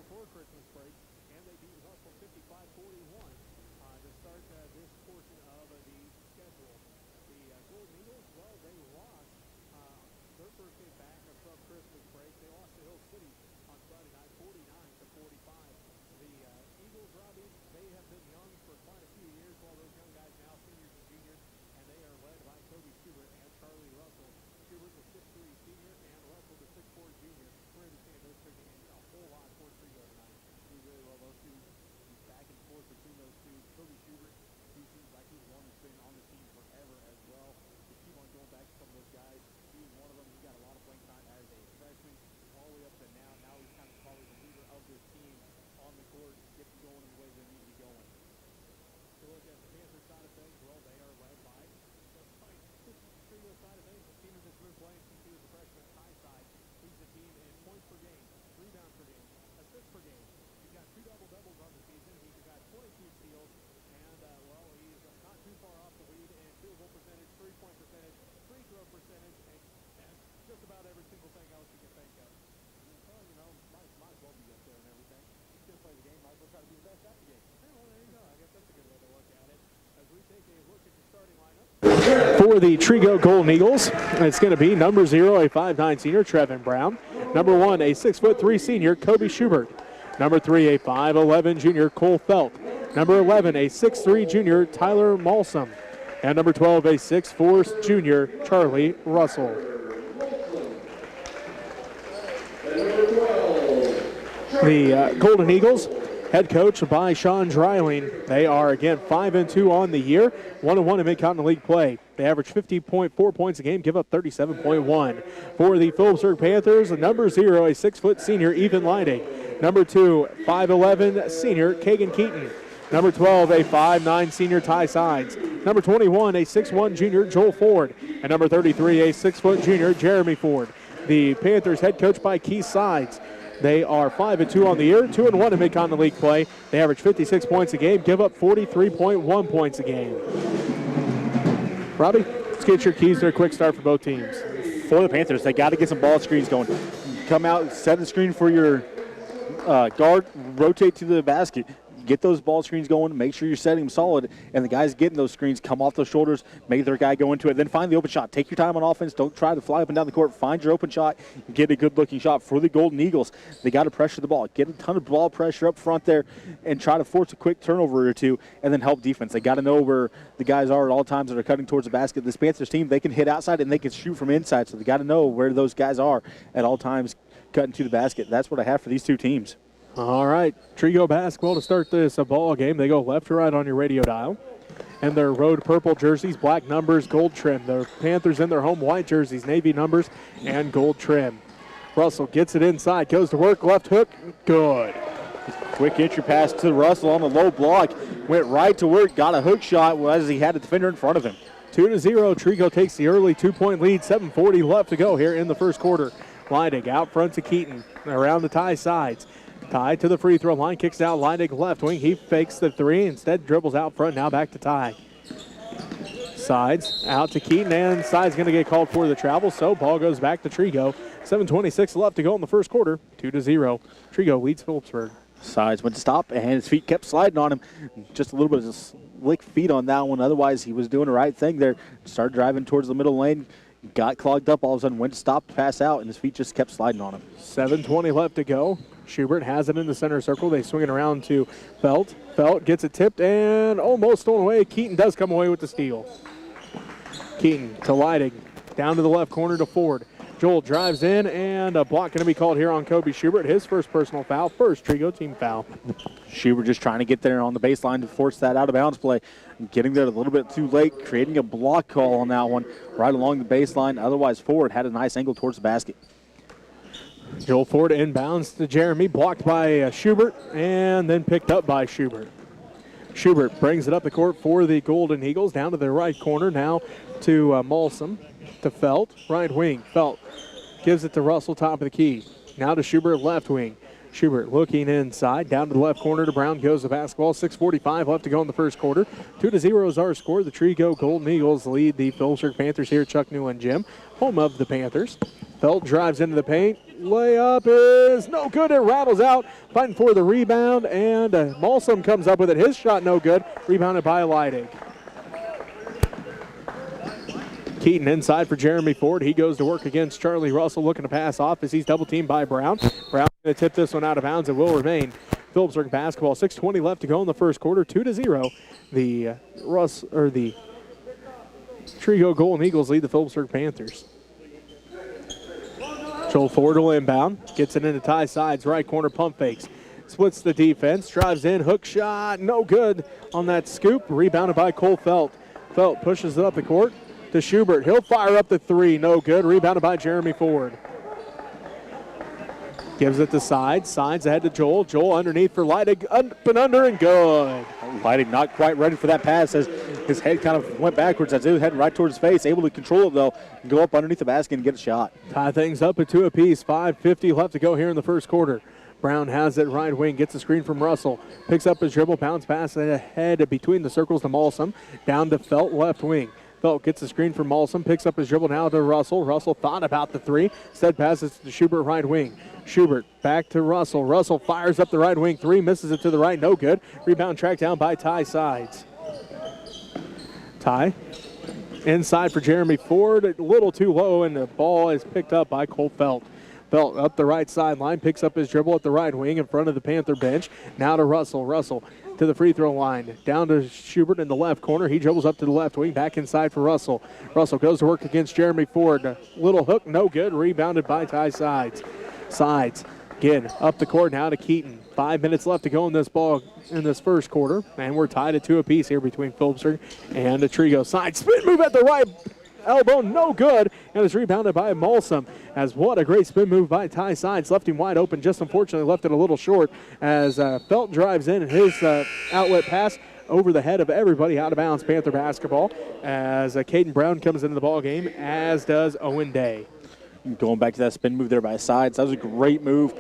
before Christmas break, and they beat Russell 55-41 to start this portion of the schedule. The Golden Eagles, well, they lost their first game back from Christmas break. They lost to Hill City on Friday night, 49-45. The Eagles, Robbie, they have been young for quite a few years, while those young guys now seniors and juniors, and they are led by Kobe Schubert and Charlie Russell. Schubert, the 6'3 senior, and Russell, the 6'4 junior. We're understanding those two games a whole lot for Trego tonight. We really love those two. Back and forth between those two. Kobe Schubert, he seems like he's one that's been on the team forever as well. We keep on going back to some of those guys. He was one of them. He got a lot of playing time as a freshman all the way up to now. Now he's kind of probably the leader of this team on the court, get them going in the way they need to be going. To look at the Panthers side of things, well, they are led by the Trego side of things. The team that's been playing since he was a freshman, high side. He's the team in points per game, rebounds per game, assists per game. He's got 2 double-doubles on the season. He's got 22 steals, and, well, he's not too far off the lead in field goal percentage, three-point percentage, free throw percentage, and just about every single thing else you can think of. Well, you know, might as well be up there and everything. He's going to play the game, might as well try to be the best at the game. Yeah, well, there you go. I guess that's a good way to look at it. As we take a look at the starting lineup. For the Trego Golden Eagles, it's going to be number 0, a 5'9 senior, Trevin Brown. Number 1, a 6'3 senior, Kobe Schubert. Number 3, a 5'11 junior, Cole Felt. Number 11, a 6'3 junior, Tyler Malsum. And number 12, a 6'4 junior, Charlie Russell. The Golden Eagles, head coach by Sean Dreiling. They are, again, 5-2 on the year, 1-1 in Mid-Continent League play. They average 50.4 points a game, give up 37.1. For the Phillipsburg Panthers, number 0, a 6' senior, Ethan Leidig. Number 2, 5'11 senior, Kagan Keaton. Number 12, a 5'9 senior, Ty Sides. Number 21, a 6'1 junior, Joel Ford. And number 33, a 6' junior, Jeremy Ford. The Panthers head coached by Keith Sides. They are 5-2 on the year, 2-1 in Mid-Continent League play. They average 56 points a game, give up 43.1 points a game. Robbie, let's get your keys to a quick start for both teams. For the Panthers, they got to get some ball screens going. Come out, set the screen for your guard, rotate to the basket. Get those ball screens going, make sure you're setting them solid, and the guys getting those screens come off those shoulders, make their guy go into it, then find the open shot. Take your time on offense. Don't try to fly up and down the court. Find your open shot, get a good-looking shot. For the Golden Eagles, they got to pressure the ball. Get a ton of ball pressure up front there and try to force a quick turnover or two, and then help defense. They got to know where the guys are at all times that are cutting towards the basket. This Panthers team, they can hit outside and they can shoot from inside, so they got to know where those guys are at all times cutting to the basket. That's what I have for these two teams. All right, Trego basketball to start this ball game. They go left to right on your radio dial. And their road purple jerseys, black numbers, gold trim. The Panthers in their home white jerseys, navy numbers, and gold trim. Russell gets it inside, goes to work, left hook, good. Quick entry pass to Russell on the low block. Went right to work, got a hook shot as he had a defender in front of him. 2-0, Trego takes the early 2-point lead, 7:40 left to go here in the first quarter. Leidig out front to Keaton, around the Ty sides. Ty to the free throw line, kicks out Leidig left wing. He fakes the three, instead dribbles out front, now back to Ty. Sides out to Keaton, and Sides going to get called for the travel, so ball goes back to Trego. 7:26 left to go in the first quarter, 2-0. Trego leads Phillipsburg. Sides went to stop, and his feet kept sliding on him. Just a little bit of slick feet on that one. Otherwise, he was doing the right thing there. Started driving towards the middle lane, got clogged up. All of a sudden, went to stop, pass out, and his feet just kept sliding on him. 7:20 left to go. Schubert has it in the center circle. They swing it around to Felt. Felt gets it tipped and almost stolen away. Keaton does come away with the steal. Keaton to Leidig. Down to the left corner to Ford. Joel drives in, and a block going to be called here on Kobe Schubert. His first personal foul, first Trego team foul. Schubert just trying to get there on the baseline to force that out of bounds play. Getting there a little bit too late, creating a block call on that one right along the baseline. Otherwise, Ford had a nice angle towards the basket. Joel Ford inbounds to Jeremy, blocked by Schubert, and then picked up by Schubert. Schubert brings it up the court for the Golden Eagles, down to the right corner now to Malsum, to Felt, right wing. Felt gives it to Russell, top of the key. Now to Schubert, left wing. Schubert looking inside, down to the left corner to Brown, goes the basketball. 6:45 left to go in the first quarter. 2-0 is our score. The Trego Golden Eagles lead the Phillipsburg Panthers here at Chuck Newland Gym, home of the Panthers. Felt drives into the paint, layup is no good. It rattles out. Fighting for the rebound, and Malsum comes up with it. His shot no good. Rebounded by Leidig. Keaton inside for Jeremy Ford. He goes to work against Charlie Russell, looking to pass off as he's double-teamed by Brown. Brown going to tip this one out of bounds. It will remain Phillipsburg basketball. 6:20 left to go in the first quarter. 2-0. The Trego Golden Eagles lead the Phillipsburg Panthers. Joel Ford will inbound. Gets it into Ty Sides. Right corner pump fakes. Splits the defense. Drives in. Hook shot. No good on that scoop. Rebounded by Cole Felt. Felt pushes it up the court to Schubert. He'll fire up the three. No good. Rebounded by Jeremy Ford. Gives it to Sides. Sides ahead to Joel. Joel underneath for Leidig. Up and under and good. Leidig not quite ready for that pass as his head kind of went backwards as it was heading right towards his face. Able to control it, though, and go up underneath the basket and get a shot. Tie things up at 2 apiece. 5:50 left to go here in the first quarter. Brown has it right wing. Gets a screen from Russell. Picks up his dribble. Bounce pass ahead between the circles to Malsum. Down to Felt left wing. Felt gets a screen from Malsum. Picks up his dribble now to Russell. Russell thought about the three. Instead passes to Schubert right wing. Schubert back to Russell. Russell fires up the right wing. Three misses it to the right. No good. Rebound tracked down by Ty Sides. Ty inside for Jeremy Ford. A little too low, and the ball is picked up by Cole Felt. Felt up the right sideline. Picks up his dribble at the right wing in front of the Panther bench. Now to Russell. Russell to the free throw line. Down to Schubert in the left corner. He dribbles up to the left wing. Back inside for Russell. Russell goes to work against Jeremy Ford. A little hook. No good. Rebounded by Ty Sides. Sides again up the court now to Keaton. 5 minutes left to go in this first quarter, and we're tied at 2 apiece here between Phillipsburg and the Trego. Side spin move at the right elbow, no good, and it's rebounded by Malsum. As what a great spin move by Ty Sides, left him wide open, just unfortunately left it a little short as Felt drives in, and his outlet pass over the head of everybody, out of bounds. Panther basketball as Caden Brown comes into the ball game, as does Owen Day. Going back to that spin move there by Sides. That was a great move.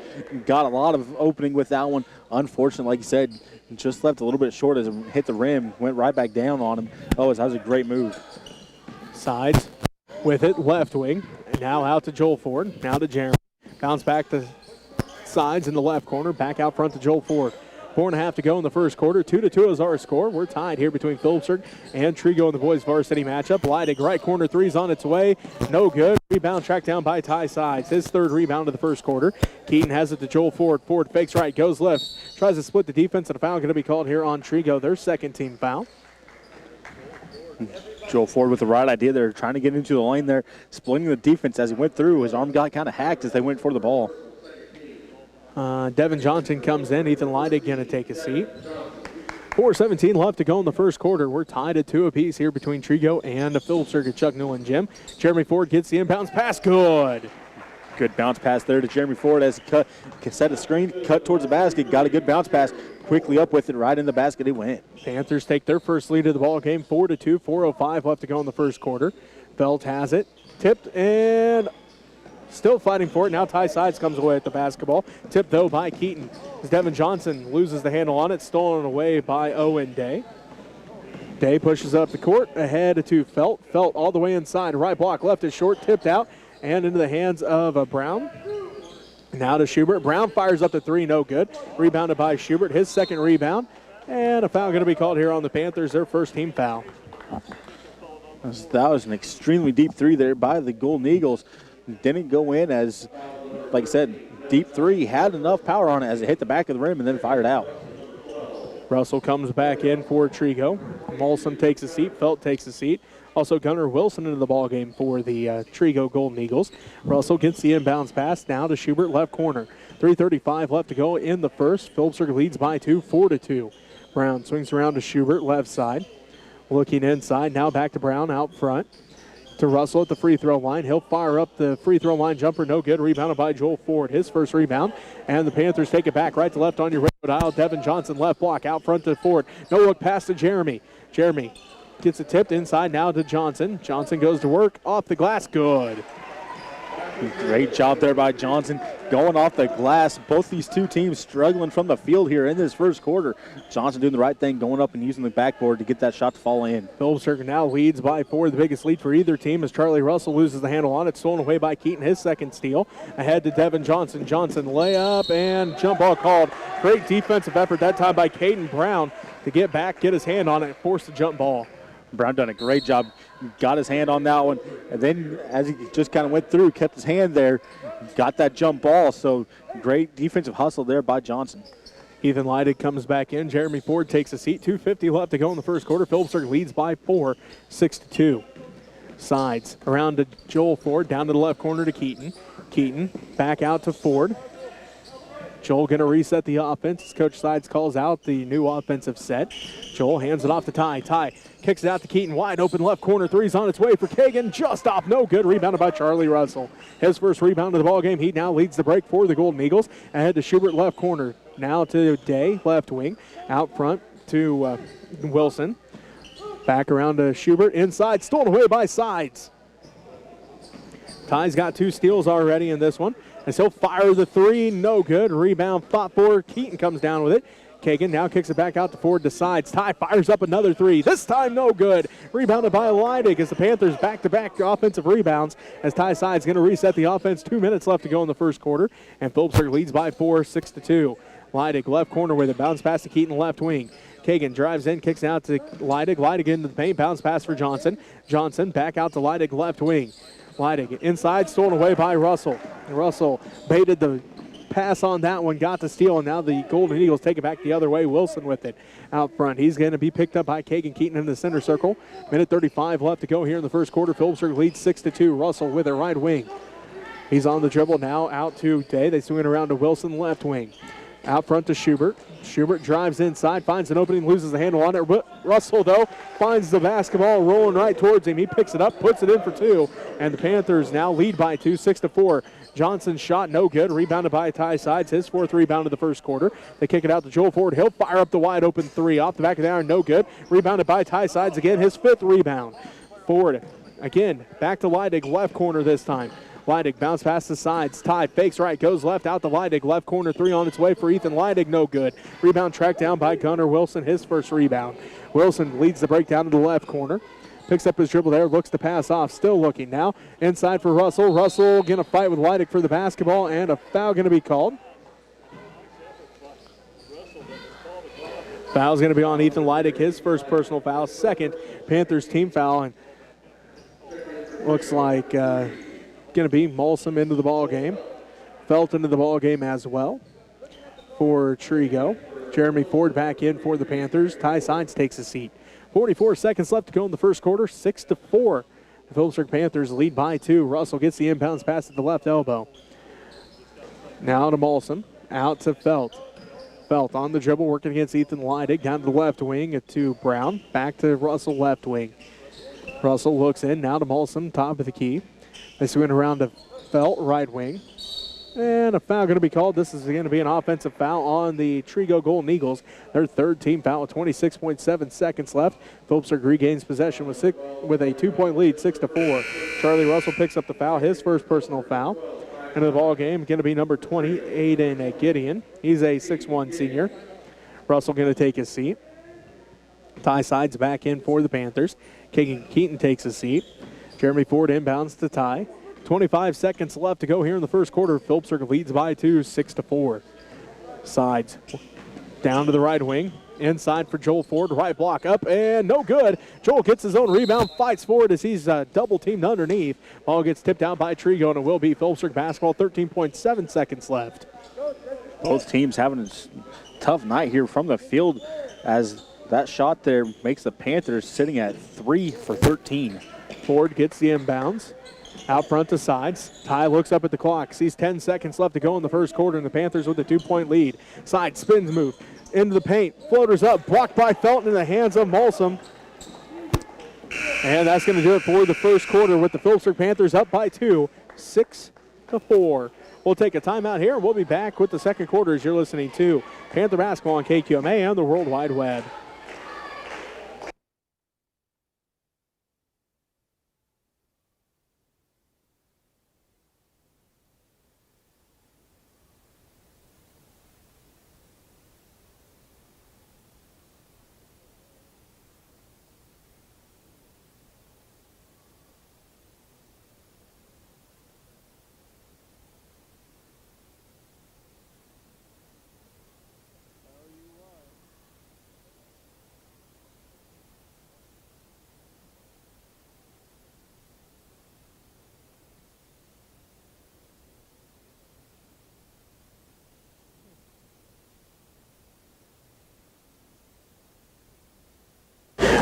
Got a lot of opening with that one. Unfortunately, like you said, just left a little bit short as it hit the rim. Went right back down on him. Oh, that was a great move. Sides with it, left wing. And now out to Joel Ford. Now to Jeremy. Bounce back to Sides in the left corner. Back out front to Joel Ford. 4.5 to go in the first quarter. 2-2 is our score. We're tied here between Phillipsburg and Trego in the boys varsity matchup. Leidig right corner three's on its way. No good. Rebound tracked down by Ty Sides. His third rebound of the first quarter. Keaton has it to Joel Ford. Ford fakes right, goes left. Tries to split the defense, and a foul going to be called here on Trego. Their second team foul. Joel Ford with the right idea there, trying to get into the lane there, splitting the defense as he went through. His arm got kind of hacked as they went for the ball. Devin Johnson comes in. Ethan Leidig going to take a seat. 4:17 left to go in the first quarter. We're tied at 2 apiece here between Trego and the Phillipsburg at Chuck Newland Gym. Jeremy Ford gets the inbounds pass. Good. Good bounce pass there to Jeremy Ford as he set a screen, cut towards the basket, got a good bounce pass, quickly up with it, right in the basket it went. Panthers take their first lead of the ball game, 4-2, 4:05 left to go in the first quarter. Felt has it, tipped, and still fighting for it. Now Ty Sides comes away at the basketball. Tipped, though, by Keaton. As Devin Johnson loses the handle on it, stolen away by Owen Day. Day pushes up the court, ahead to Felt. Felt all the way inside, right block, left is short, tipped out, and into the hands of Brown. Now to Schubert. Brown fires up the three, no good. Rebounded by Schubert, his second rebound. And a foul going to be called here on the Panthers, their first team foul. That was an extremely deep three there by the Golden Eagles. Didn't go in as, like I said, deep three. Had enough power on it as it hit the back of the rim and then fired out. Russell comes back in for Trego. Molson takes a seat. Felt takes a seat. Also Gunnar Wilson into the ball game for the Trego Golden Eagles. Russell gets the inbounds pass now to Schubert, left corner. 3:35 left to go in the first. Phillipsburg leads by 2, 4-2. Brown swings around to Schubert, left side. Looking inside, now back to Brown out front. To Russell at the free throw line. He'll fire up the free throw line jumper. No good. Rebounded by Joel Ford. His first rebound. And the Panthers take it back right to left on your radio dial. Devin Johnson left block out front to Ford. No look pass to Jeremy. Jeremy gets it tipped inside now to Johnson. Johnson goes to work off the glass. Good. Great job there by Johnson. Going off the glass. Both these two teams struggling from the field here in this first quarter. Johnson doing the right thing, going up and using the backboard to get that shot to fall in. Phillipsburg now leads by 4, the biggest lead for either team as Charlie Russell loses the handle on it. Stolen away by Keaton, his second steal. Ahead to Devin Johnson. Johnson layup and jump ball called. Great defensive effort that time by Caden Brown to get back, get his hand on it, and force the jump ball. Brown done a great job. Got his hand on that one. And then as he just kind of went through, kept his hand there, got that jump ball. So great defensive hustle there by Johnson. Ethan Leidig comes back in. Jeremy Ford takes a seat. 2:50 left to go in the first quarter. Phillipsburg leads by 4, 6-2. Sides around to Joel Ford, down to the left corner to Keaton. Keaton back out to Ford. Joel going to reset the offense as Coach Sides calls out the new offensive set. Joel hands it off to Ty. Ty kicks it out to Keaton. Wide open left corner. Three's on its way for Kagan. Just off. No good. Rebounded by Charlie Russell. His first rebound of the ball game. He now leads the break for the Golden Eagles. Ahead to Schubert, left corner. Now to Day, left wing. Out front to Wilson. Back around to Schubert. Inside. Stolen away by Sides. Ty's got 2 steals already in this one. And he'll fire the 3. No good. Rebound fought for. Keaton comes down with it. Kagan now kicks it back out to Ford, decides. Ty fires up another 3. This time no good. Rebounded by Leidig as the Panthers back-to-back offensive rebounds as Ty Sides going to reset the offense. 2 minutes left to go in the first quarter. And Phillipsburg leads by 4, 6-2. Leidig left corner with it. Bounce pass to Keaton left wing. Kagan drives in, kicks out to Leidig. Leidig into the paint. Bounce pass for Johnson. Johnson back out to Leidig left wing. Leidig inside, stolen away by Russell. Russell baited the pass on that one, got the steal, and now the Golden Eagles take it back the other way. Wilson with it out front. He's going to be picked up by Kagan Keaton in the center circle. Minute 35 left to go here in the first quarter. Phillipsburg leads 6-2. Russell with it right wing. He's on the dribble now out to Day. They swing it around to Wilson left wing. Out front to Schubert. Schubert drives inside, finds an opening, loses the handle on it. Russell, though, finds the basketball rolling right towards him. He picks it up, puts it in for 2, and the Panthers now lead by 2, 6-4. Johnson's shot no good, rebounded by Ty Sides, his 4th rebound of the first quarter. They kick it out to Joel Ford. He'll fire up the wide open 3 off the back of the iron, no good. Rebounded by Ty Sides again, his 5th rebound. Ford again, back to Leidig, left corner this time. Leidig bounce past the sides. Ty fakes right, goes left out to Leidig. Left corner 3 on its way for Ethan Leidig. No good. Rebound tracked down by Gunnar Wilson, his first rebound. Wilson leads the breakdown to the left corner. Picks up his dribble there, looks to pass off. Still looking now. Inside for Russell. Russell going to fight with Leidig for the basketball, and a foul going to be called. Foul's going to be on Ethan Leidig, his first personal foul. Second Panthers team foul, and looks like going to be Molsom into the ball game. Felt into the ball game as well for Trego. Jeremy Ford back in for the Panthers. Ty Sides takes a seat. 44 seconds left to go in the first quarter. 6-4. The Phillipsburg Panthers lead by 2. Russell gets the inbounds pass at the left elbow. Now to Molsom. Out to Felt. Felt on the dribble, working against Ethan Leidig. Down to the left wing to Brown. Back to Russell left wing. Russell looks in. Now to Molsom, top of the key. They swing around to Felt, right wing. And a foul going to be called. This is going to be an offensive foul on the Trego Golden Eagles. Their 3rd team foul with 26.7 seconds left. Phillipsburg regains possession with a 2-point lead, 6-4. Charlie Russell picks up the foul, his first personal foul. Into the ball game, going to be number 20, Aiden Gideon. He's a 6'1 senior. Russell going to take his seat. Ty Sides back in for the Panthers. Kagan Keaton takes a seat. Jeremy Ford inbounds to Ty. 25 seconds left to go here in the first quarter. Phillipsburg leads by 2, 6-4. Sides down to the right wing. Inside for Joel Ford. Right block up and no good. Joel gets his own rebound, fights for it as he's double teamed underneath. Ball gets tipped out by Trego and it will be Phillipsburg basketball. 13.7 seconds left. Both teams having a tough night here from the field as that shot there makes the Panthers sitting at 3 for 13. Ford gets the inbounds. Out front to Sides. Ty looks up at the clock. Sees 10 seconds left to go in the first quarter, and the Panthers with a 2-point lead. Sides spins move into the paint. Floaters up. Blocked by Felton in the hands of Molsom. And that's going to do it for the first quarter with the Phillipsburg Panthers up by 2, 6-4. We'll take a timeout here, and we'll be back with the second quarter as you're listening to Panther Basketball on KQMA and the World Wide Web.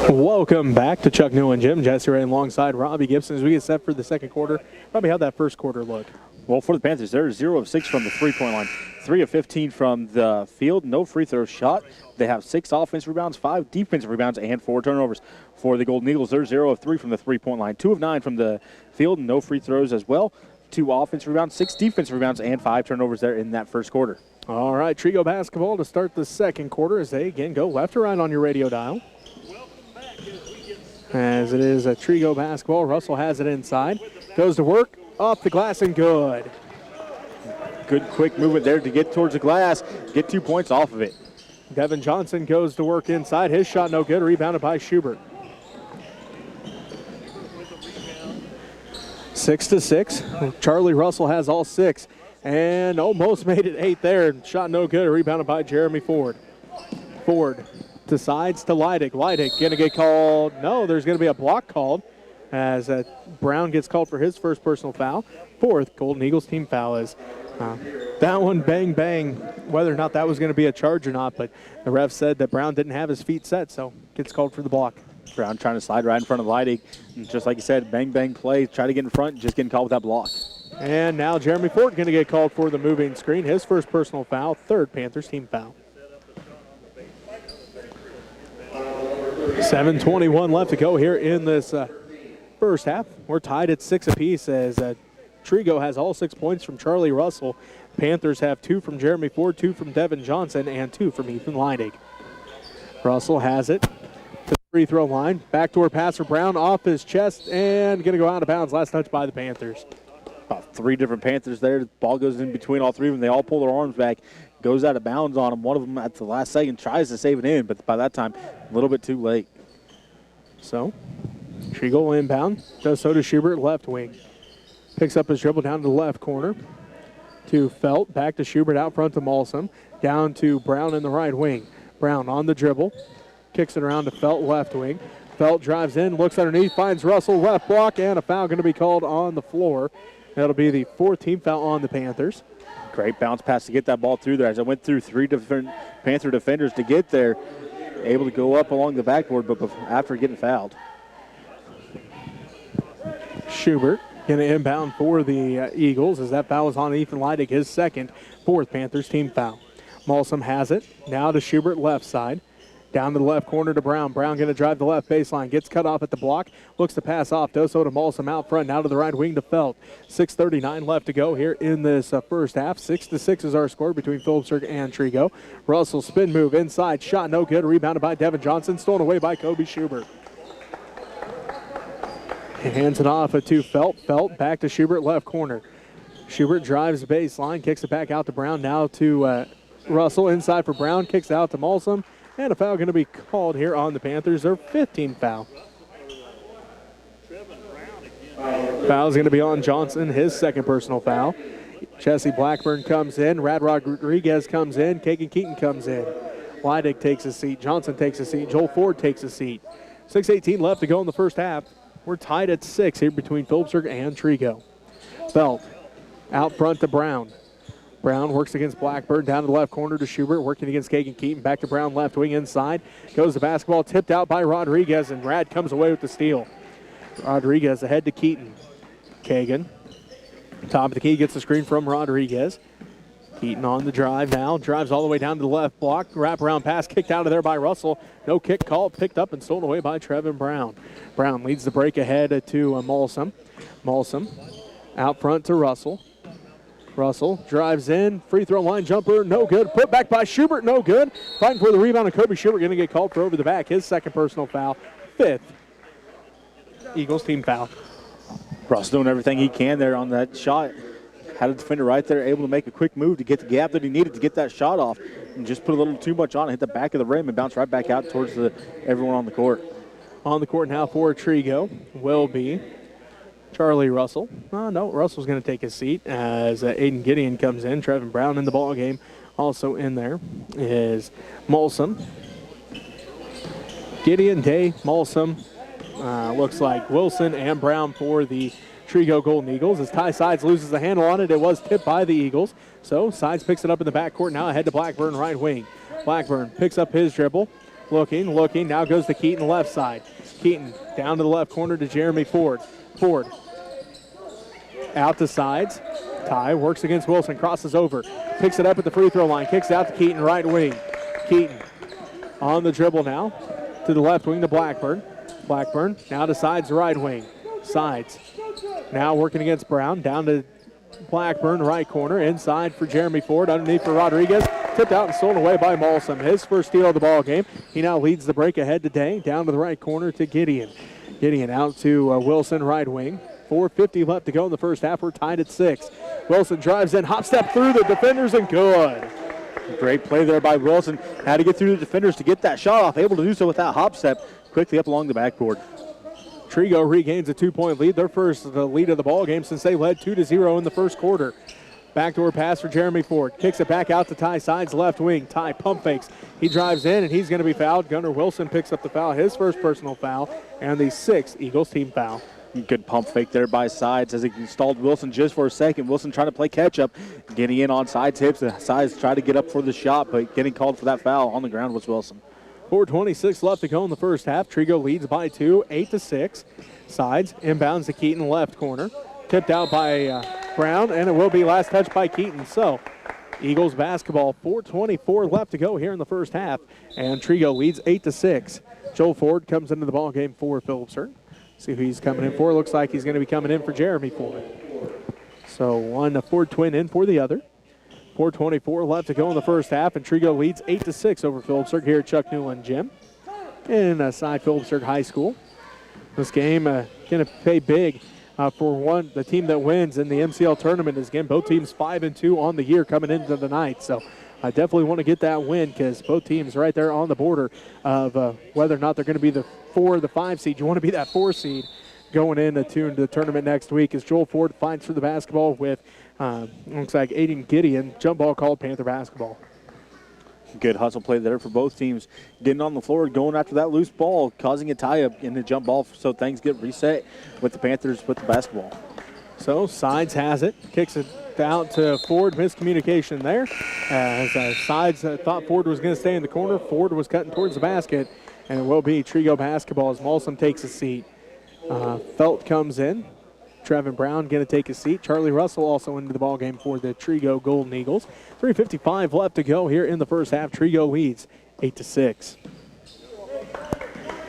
Welcome back to Chuck New and Jim. Jesse Ray alongside Robbie Gibson as we get set for the second quarter. Robbie, how'd that first quarter look? Well, for the Panthers, they're 0 of 6 from the three-point line, 3 of 15 from the field, no free throw shot. They have 6 offensive rebounds, 5 defensive rebounds, and 4 turnovers. For the Golden Eagles, they're 0 of 3 from the three-point line, 2 of 9 from the field, no free throws as well. 2 offensive rebounds, 6 defensive rebounds, and 5 turnovers there in that first quarter. All right, Trego basketball to start the second quarter as they again go left to right on your radio dial. As it is a Trego basketball, Russell has it inside, goes to work, off the glass and good. Good quick movement there to get towards the glass, get 2 points off of it. Devin Johnson goes to work inside, his shot no good, rebounded by Schubert. 6-6, Charlie Russell has all 6 and almost made it 8 there. Shot no good, rebounded by Jeremy Ford. Ford decides to Leidig. Leidig going to get called. No, there's going to be a block called as Brown gets called for his first personal foul. 4th Golden Eagles team foul is that one bang, bang, whether or not that was going to be a charge or not, but the ref said that Brown didn't have his feet set, so gets called for the block. Brown trying to slide right in front of Leidig. Just like you said, bang, bang play, try to get in front, just getting called with that block. And now Jeremy Ford going to get called for the moving screen. His first personal foul, 3rd Panthers team foul. 7:21 left to go here in this first half. We're tied at 6 apiece as Trego has all 6 points from Charlie Russell. Panthers have 2 from Jeremy Ford, 2 from Devin Johnson, and 2 from Ethan Leidig. Russell has it to the free throw line. Backdoor pass for Brown off his chest and going to go out of bounds. Last touch by the Panthers. About 3 different Panthers there. The ball goes in between all 3 of them. They all pull their arms back. Goes out of bounds on them. One of them at the last second tries to save it in, but by that time, a little bit too late. So, Trego inbound. Does so to Schubert, left wing. Picks up his dribble down to the left corner. To Felt, back to Schubert, out front to Malsom. Down to Brown in the right wing. Brown on the dribble. Kicks it around to Felt, left wing. Felt drives in, looks underneath, finds Russell, left block, and a foul going to be called on the floor. That'll be the 4th team foul on the Panthers. Great bounce pass to get that ball through there. As I went through 3 different Panther defenders to get there, able to go up along the backboard, but after getting fouled. Schubert going to inbound for the Eagles as that foul is on Ethan Leidig, his second, 4th Panthers team foul. Malsom has it. Now to Schubert, left side. Down to the left corner to Brown. Brown going to drive the left baseline. Gets cut off at the block. Looks to pass off. Does so to Malsom out front. Now to the right wing to Felt. 6:39 left to go here in this first half. 6-6 is our score between Phillipsburg and Trego. Russell spin move inside. Shot no good. Rebounded by Devin Johnson. Stolen away by Kobe Schubert. He hands it off to Felt. Felt back to Schubert, left corner. Schubert drives the baseline. Kicks it back out to Brown. Now to Russell. Inside for Brown. Kicks out to Malsom. And a foul going to be called here on the Panthers, their 15th foul. Foul is going to be on Johnson, his second personal foul. Jesse Blackburn comes in. Rad Rodriguez comes in. Kagan Keaton comes in. Leidig takes a seat. Johnson takes a seat. Joel Ford takes a seat. 6:18 left to go in the first half. We're tied at 6 here between Phillipsburg and Trego. Felt out front to Brown. Brown works against Blackburn, down to the left corner to Schubert, working against Kagan Keaton, back to Brown, left wing inside. Goes the basketball, tipped out by Rodriguez, and Rad comes away with the steal. Rodriguez ahead to Keaton. Kagan, top of the key, gets the screen from Rodriguez. Keaton on the drive now, drives all the way down to the left block. Wraparound pass kicked out of there by Russell. No kick call, picked up and stolen away by Trevin Brown. Brown leads the break ahead to Malsom. Malsom out front to Russell. Russell drives in, free throw line jumper, no good. Put back by Schubert, no good. Fighting for the rebound, and Kobe Schubert going to get called for over the back. His second personal foul, 5th Eagles team foul. Russell doing everything he can there on that shot. Had a defender right there, able to make a quick move to get the gap that he needed to get that shot off. And just put a little too much on it, hit the back of the rim, and bounce right back out towards everyone on the court. On the court now for Trego will be Charlie Russell. No, Russell's going to take his seat as Aiden Gideon comes in. Trevin Brown in the ball game. Also in there is Malsom. Gideon, Day, Malsom. Looks like Wilson and Brown for the Trego Golden Eagles. As Ty Sides loses the handle on it, it was tipped by the Eagles. So Sides picks it up in the backcourt. Now ahead to Blackburn, right wing. Blackburn picks up his dribble. looking. Now goes to Keaton left side. Keaton down to the left corner to Jeremy Ford. Ford out to sides. Ty works against Wilson, crosses over, picks it up at the free throw line, kicks out to Keaton, right wing. Keaton on the dribble now to the left wing to Blackburn. Blackburn now to sides, right wing. Sides now working against Brown, down to Blackburn, right corner, inside for Jeremy Ford, underneath for Rodriguez. Tipped out and stolen away by Molson. His first steal of the ball game. He now leads the break ahead today, down to the right corner to Gideon. Gideon out to Wilson, right wing. 4:50 left to go in the first half. We're tied at 6. Wilson drives in, hop step through the defenders, and good. Great play there by Wilson. Had to get through the defenders to get that shot off. Able to do so with that hop step quickly up along the backboard. Trego regains a 2-point lead. Their first lead of the ball game since they led 2-0 in the first quarter. Backdoor pass for Jeremy Ford. Kicks it back out to Ty, sides left wing. Ty pump fakes. He drives in, and he's going to be fouled. Gunnar Wilson picks up the foul, his first personal foul, and the 6th Eagles team foul. Good pump fake there by Sides as he stalled Wilson just for a second. Wilson trying to play catch-up, getting in on Sides hips. Sides try to get up for the shot, but getting called for that foul on the ground was Wilson. 4:26 left to go in the first half. Trego leads by 2, 8-6. Sides inbounds to Keaton left corner. Tipped out by Brown, and it will be last touch by Keaton. So Eagles basketball, 4:24 left to go here in the first half, and Trego leads 8-6. Joel Ford comes into the ball game for Phillipsburg. See who he's coming in for. Looks like he's going to be coming in for Jeremy Ford. So one Ford twin in for the other. 4:24 left to go in the first half, and Trego leads 8-6 over Phillipsburg here at Chuck Newland Gym in Side Phillipsburg High School. This game going to pay big for the team that wins in the MCL tournament. Is again both teams 5-2 on the year coming into the night. So I definitely want to get that win because both teams right there on the border of whether or not they're going to be the 4 or the 5 seed. You want to be that 4 seed going into the tournament next week as Joel Ford fights for the basketball with, looks like Aiden Gideon, jump ball called Panther basketball. Good hustle play there for both teams. Getting on the floor, going after that loose ball, causing a tie-up in the jump ball so things get reset with the Panthers with the basketball. So Sides has it, kicks it out to Ford. Miscommunication there. As Sides thought Ford was going to stay in the corner. Ford was cutting towards the basket, and it will be Trego basketball as Molson takes a seat. Felt comes in. Trevin Brown going to take a seat. Charlie Russell also into the ballgame for the Trego Golden Eagles. 3:55 left to go here in the first half. Trego leads 8-6.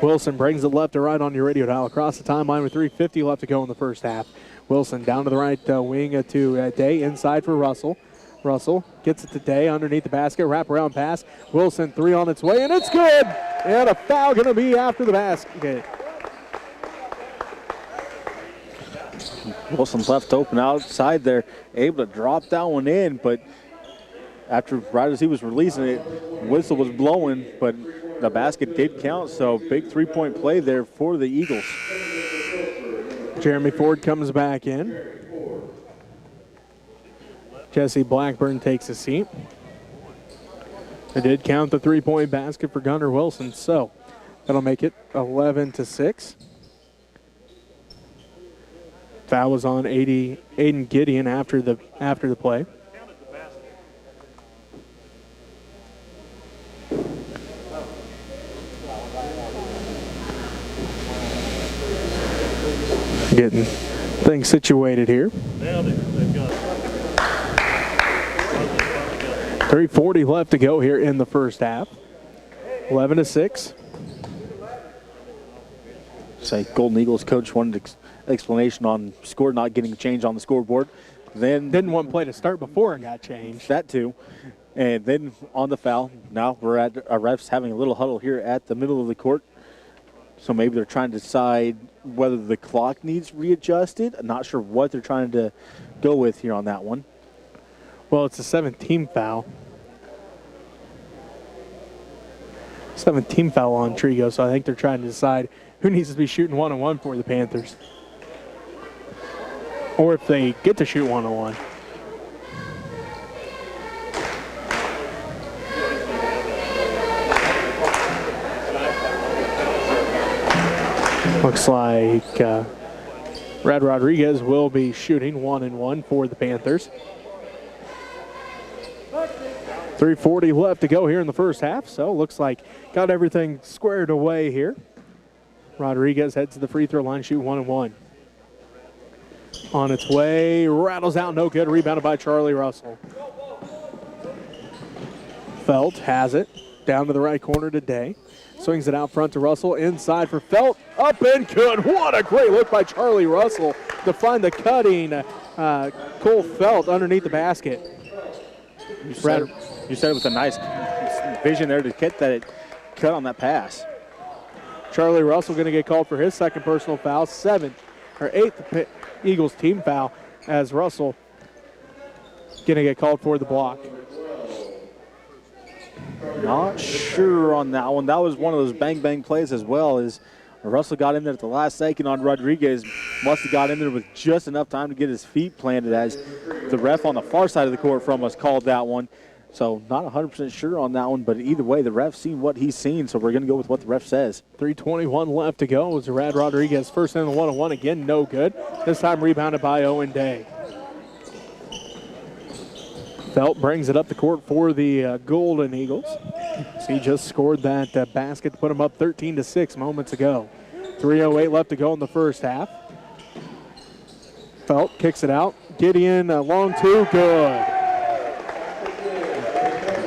Wilson brings it left to right on your radio dial across the timeline with 3:50 left to go in the first half. Wilson down to the right wing to Day, inside for Russell. Russell gets it to Day underneath the basket, wraparound pass. Wilson 3 on its way, and it's good! And a foul going to be after the basket. Wilson's left open outside there, able to drop that one in, but right as he was releasing it, whistle was blowing, but the basket did count, so big three-point play there for the Eagles. Jeremy Ford comes back in. Jesse Blackburn takes a seat. It did count the three-point basket for Gunnar Wilson, so that'll make it 11-6. Foul was on Aiden Gideon after the play. Getting things situated here. 3:40 left to go here in the first half. 11-6. Say Golden Eagles coach wanted explanation on score not getting changed on the scoreboard. Then didn't want play to start before it got changed. That too. And then on the foul, now we're at our refs having a little huddle here at the middle of the court. So maybe they're trying to decide whether the clock needs readjusted. I'm not sure what they're trying to go with here on that one. Well, it's a 17 foul. 17 foul on Trego, so I think they're trying to decide who needs to be shooting one-on-one for the Panthers. Or if they get to shoot one-on-one. Looks like Brad Rodriguez will be shooting 1-on-1 for the Panthers. 3:40 left to go here in the first half, so looks like got everything squared away here. Rodriguez heads to the free throw line, shoot 1 and 1. On its way, rattles out, no good. Rebounded by Charlie Russell. Felt has it, down to the right corner today. Swings it out front to Russell, inside for Felt, up and good. What a great look by Charlie Russell to find the cutting Cole Felt underneath the basket. You said it with a nice vision there to get that cut on that pass. Charlie Russell going to get called for his second personal foul, eighth Eagles team foul, as Russell going to get called for the block. Not sure on that one. That was one of those bang-bang plays as well, as Russell got in there at the last second on Rodriguez. Must have got in there with just enough time to get his feet planted, as the ref on the far side of the court from us called that one. So not 100% sure on that one, but either way, the ref's seen what he's seen, so we're going to go with what the ref says. 3:21 left to go. It was Rad Rodriguez first in the 1-on-1. Again, no good. This time rebounded by Owen Day. Felt brings it up the court for the Golden Eagles. So he just scored that basket to put him up 13-6 moments ago. 3:08 left to go in the first half. Felt kicks it out. Gideon, long two, good.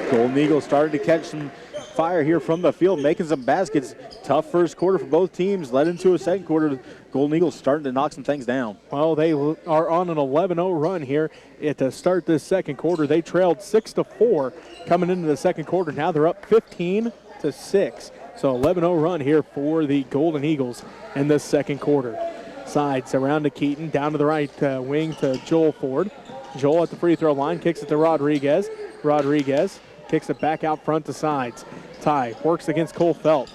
Golden Eagles started to catch some fire here from the field, making some baskets. Tough first quarter for both teams. Led into a second quarter. Golden Eagles starting to knock some things down. Well, they are on an 11-0 run here to start this second quarter. They trailed 6-4 coming into the second quarter. Now they're up 15-6. So 11-0 run here for the Golden Eagles in this second quarter. Sides around to Keaton, down to the right wing to Joel Ford. Joel at the free throw line, kicks it to Rodriguez. Rodriguez kicks it back out front to Sides. Ty works against Cole Felt.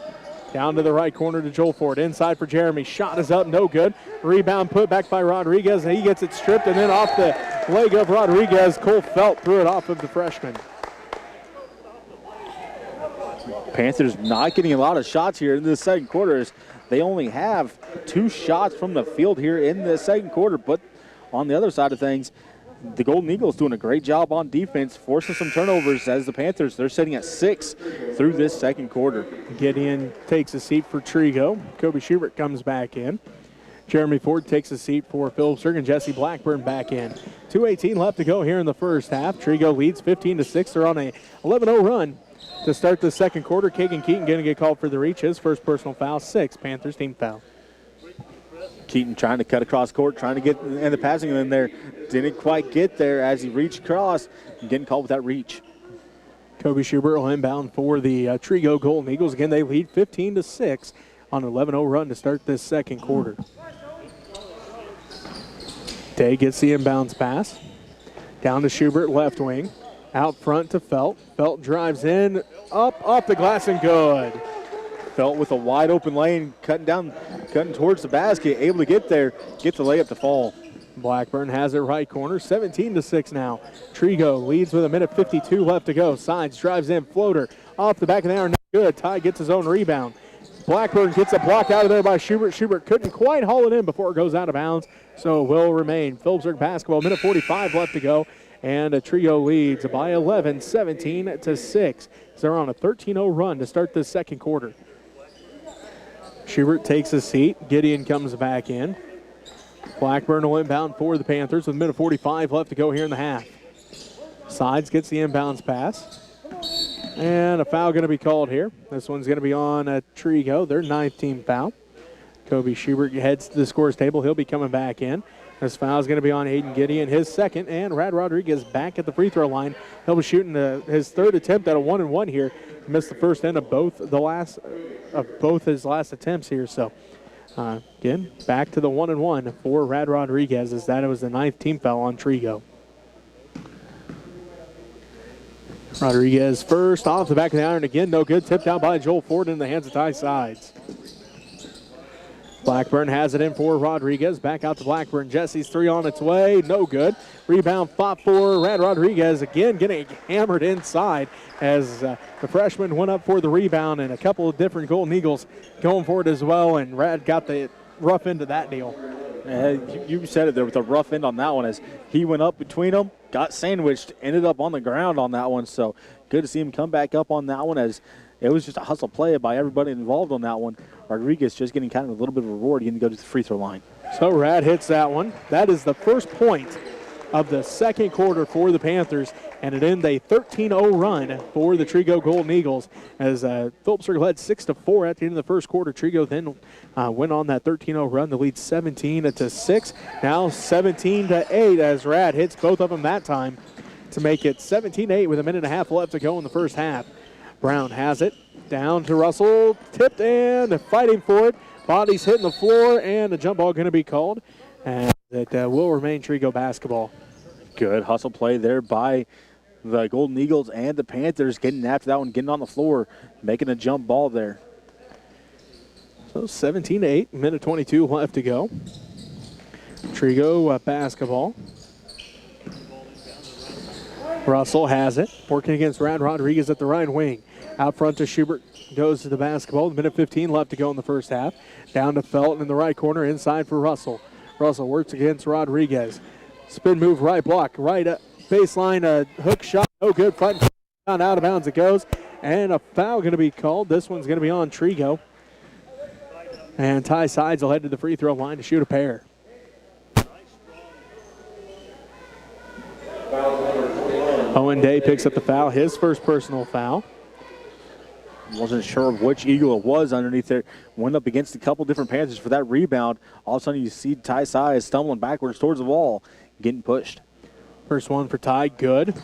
Down to the right corner to Joel Ford. Inside for Jeremy. Shot is up, no good. Rebound put back by Rodriguez. He gets it stripped, and then off the leg of Rodriguez, Cole Felt threw it off of the freshman. Panthers not getting a lot of shots here in the second quarter, as they only have 2 shots from the field here in the second quarter. But on the other side of things, the Golden Eagles doing a great job on defense, forcing some turnovers, as the Panthers, they're sitting at 6 through this second quarter. Gideon takes a seat for Trego. Kobe Schubert comes back in. Jeremy Ford takes a seat for Phillipsburg, and Jesse Blackburn back in. 2:18 left to go here in the first half. Trego leads 15-6. They're on a 11-0 run to start the second quarter. Kagan Keaton going to get called for the reach. His first personal foul, 6th Panthers team foul. Keaton trying to cut across court, trying to get in the passing in there. Didn't quite get there as he reached across and getting called with that reach. Kobe Schubert will inbound for the Trego Golden Eagles. Again, they lead 15-6 on an 11-0 run to start this second quarter. Day gets the inbounds pass. Down to Schubert, left wing. Out front to Felt. Felt drives in, up, off the glass, and good. Felt with a wide open lane, cutting towards the basket, able to get there, get the layup to fall. Blackburn has it right corner, 17-6 now. Trego leads with 1:52 left to go. Sides drives in, floater off the back of the iron, not good. Ty gets his own rebound. Blackburn gets a block out of there by Schubert. Schubert couldn't quite haul it in before it goes out of bounds, so it will remain. Phillipsburg basketball, 1:45 left to go. And Trego leads by 11, 17-6. So they're on a 13-0 run to start this second quarter. Schubert takes a seat. Gideon comes back in. Blackburn will inbound for the Panthers with 1:45 left to go here in the half. Sides gets the inbounds pass. And a foul going to be called here. This one's going to be on Trego, their 9th team foul. Kobe Schubert heads to the scores table. He'll be coming back in. This foul is going to be on Aiden Gideon, his second, and Rad Rodriguez back at the free throw line. He'll be shooting his 3rd attempt at a 1-and-1 here. He missed the first end of both his last attempts here. So again, back to the 1-and-1 for Rad Rodriguez, as that was the 9th team foul on Trego. Rodriguez first off the back of the iron again, no good. Tipped out by Joel Ford in the hands of Ty Sides. Blackburn has it in for Rodriguez. Back out to Blackburn. Jesse's 3 on its way. No good. Rebound fought for Rad Rodriguez. Again, getting hammered inside as the freshman went up for the rebound, and a couple of different Golden Eagles going for it as well, and Rad got the rough end of that deal. You said it there with a rough end on that one as he went up between them, got sandwiched, ended up on the ground on that one. So good to see him come back up on that one as it was just a hustle play by everybody involved on that one. Rodriguez just getting kind of a little bit of a reward, getting to go to the free throw line. So Rad hits that one. That is the first point of the second quarter for the Panthers, and it ended a 13-0 run for the Trego Golden Eagles as Phillipsburg led 6-4 at the end of the first quarter. Trego then went on that 13-0 run to lead 17-6. Now 17-8 as Rad hits both of them that time to make it 17-8 with a minute and a half left to go in the first half. Brown has it down to Russell, tipped and fighting for it. Body's hitting the floor, and the jump ball going to be called, and it will remain Trego basketball. Good hustle play there by the Golden Eagles and the Panthers, getting after that one, getting on the floor, making a jump ball there. So 17-8, minute 22 left to go. Trego basketball. Russell has it, working against Rad Rodriguez at the right wing. Out front to Schubert, goes to the basketball. Minute 15 left to go in the first half. Down to Felton in the right corner, inside for Russell. Russell works against Rodriguez. Spin move, right block, right baseline, hook shot, no good. Front out of bounds it goes, and a foul going to be called. This one's going to be on Trego. And Ty Sides will head to the free throw line to shoot a pair. Owen Day picks up the foul, his first personal foul. Wasn't sure which Eagle it was underneath there. Went up against a couple different Panthers for that rebound. All of a sudden you see Ty Sides stumbling backwards towards the wall, getting pushed. First one for Ty, good.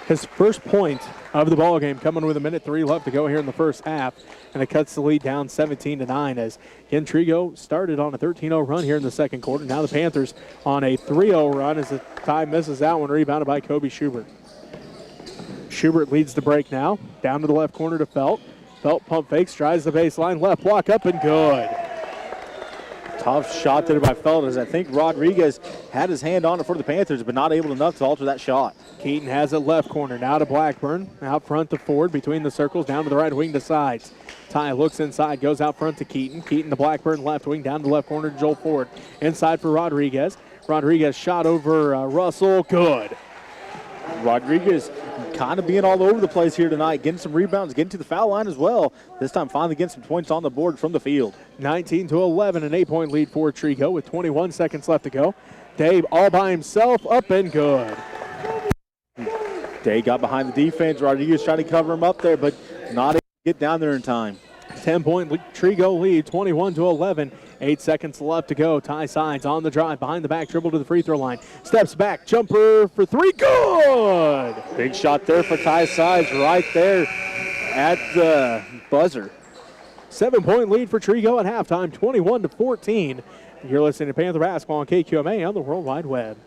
His first point of the ball game coming with a minute 3 left to go here in the first half. And it cuts the lead down 17-9 as again Trego started on a 13-0 run here in the second quarter. Now the Panthers on a 3-0 run as the Ty misses that one, rebounded by Kobe Schubert. Schubert leads the break now. Down to the left corner to Felt. Felt pump fakes, drives the baseline, left block up and good. Tough shot there by Felt as I think Rodriguez had his hand on it for the Panthers, but not able enough to alter that shot. Keaton has it left corner. Now to Blackburn. Out front to Ford, between the circles, down to the right wing to Sides. Ty looks inside, goes out front to Keaton. Keaton to Blackburn, left wing, down to the left corner to Joel Ford. Inside for Rodriguez. Rodriguez shot over Russell, good. Rodriguez kind of being all over the place here tonight, getting some rebounds, getting to the foul line as well. This time finally getting some points on the board from the field. 19-11, an 8-point lead for Trego with 21 seconds left to go. Dave all by himself, up and good. Day got behind the defense. Rodriguez trying to cover him up there, but not able to get down there in time. 10-point Trego lead, 21-11. 8 seconds left to go. Ty Sides on the drive, behind the back, dribble to the free throw line. Steps back, jumper for three, good! Big shot there for Ty Sides right there at the buzzer. 7-point lead for Trego at halftime, 21-14. You're listening to Panther Basketball on KQMA on the World Wide Web.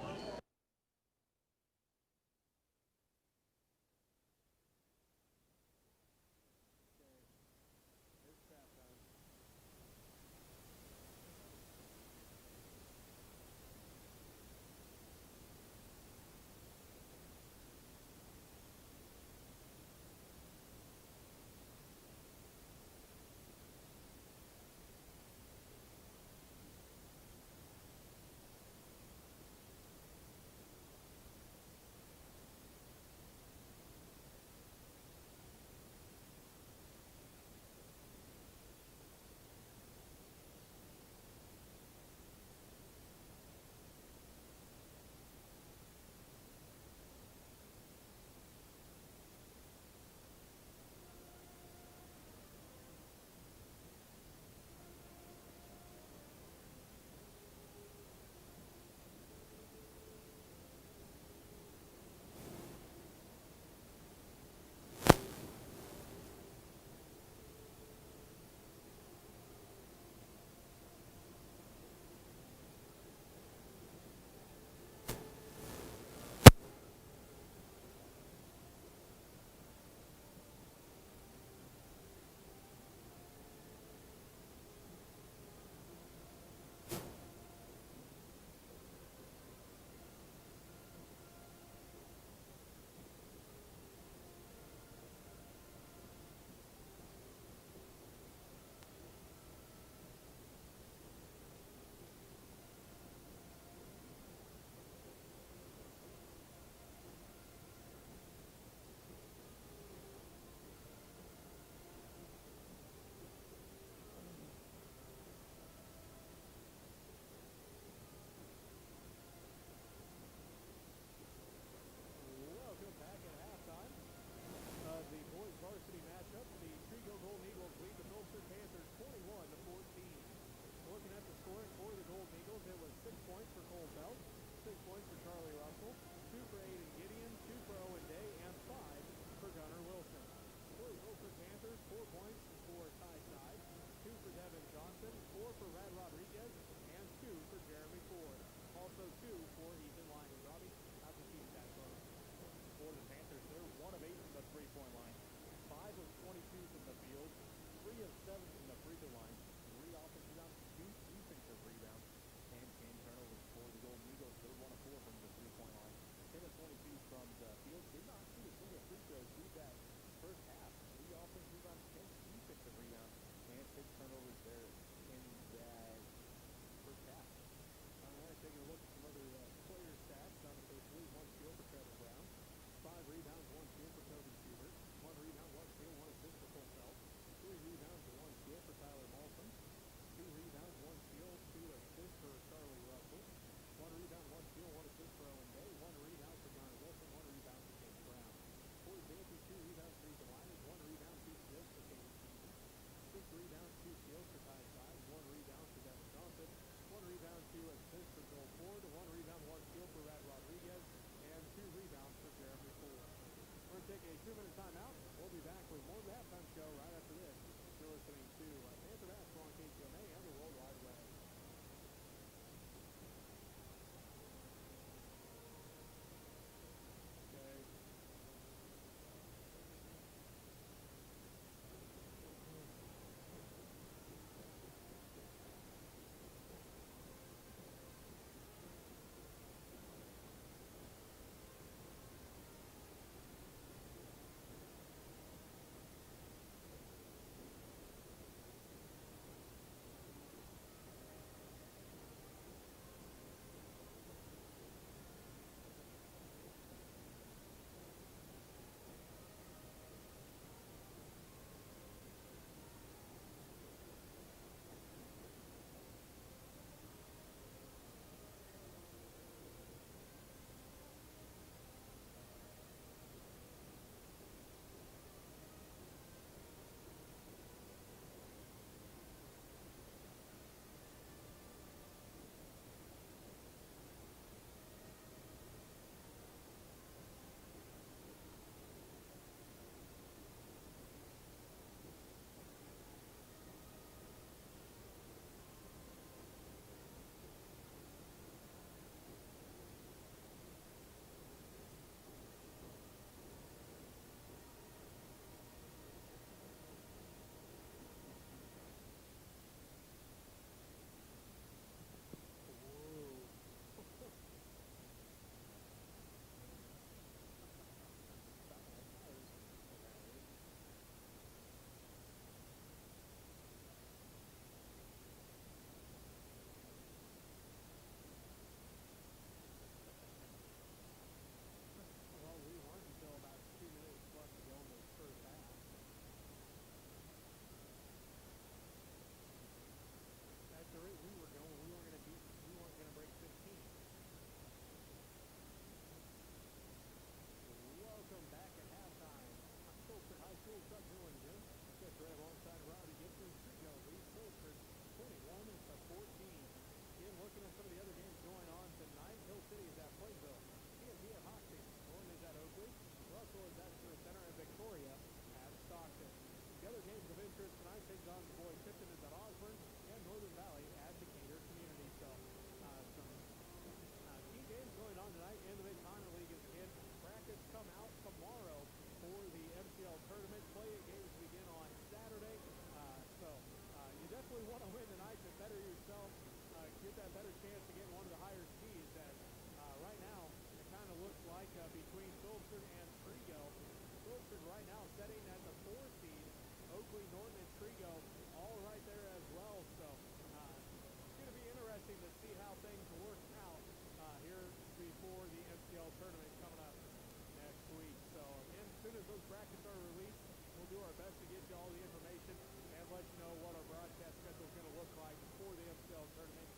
those brackets are released, we'll do our best to get you all the information and let you know what our broadcast schedule is going to look like for the MCL tournament.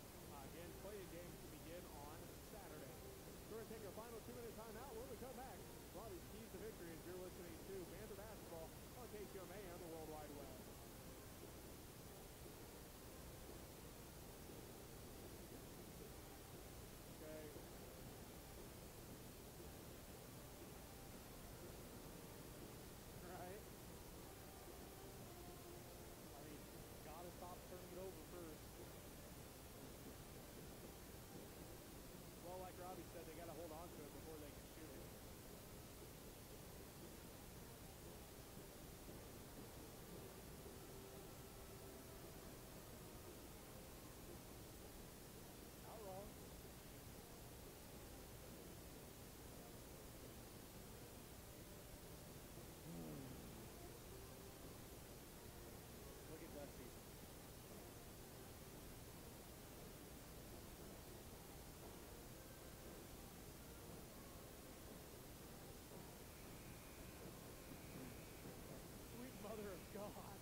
Again, playing games to begin on Saturday. We're going to take our final 2-minute timeout. When we come back, Robbie's Keys to Victory as you're listening to Panther Basketball on KCMA and the World Wide Web. Robbie said they got to hold on to it before they can shoot it. Not wrong. Look at Dusty. Mother of God.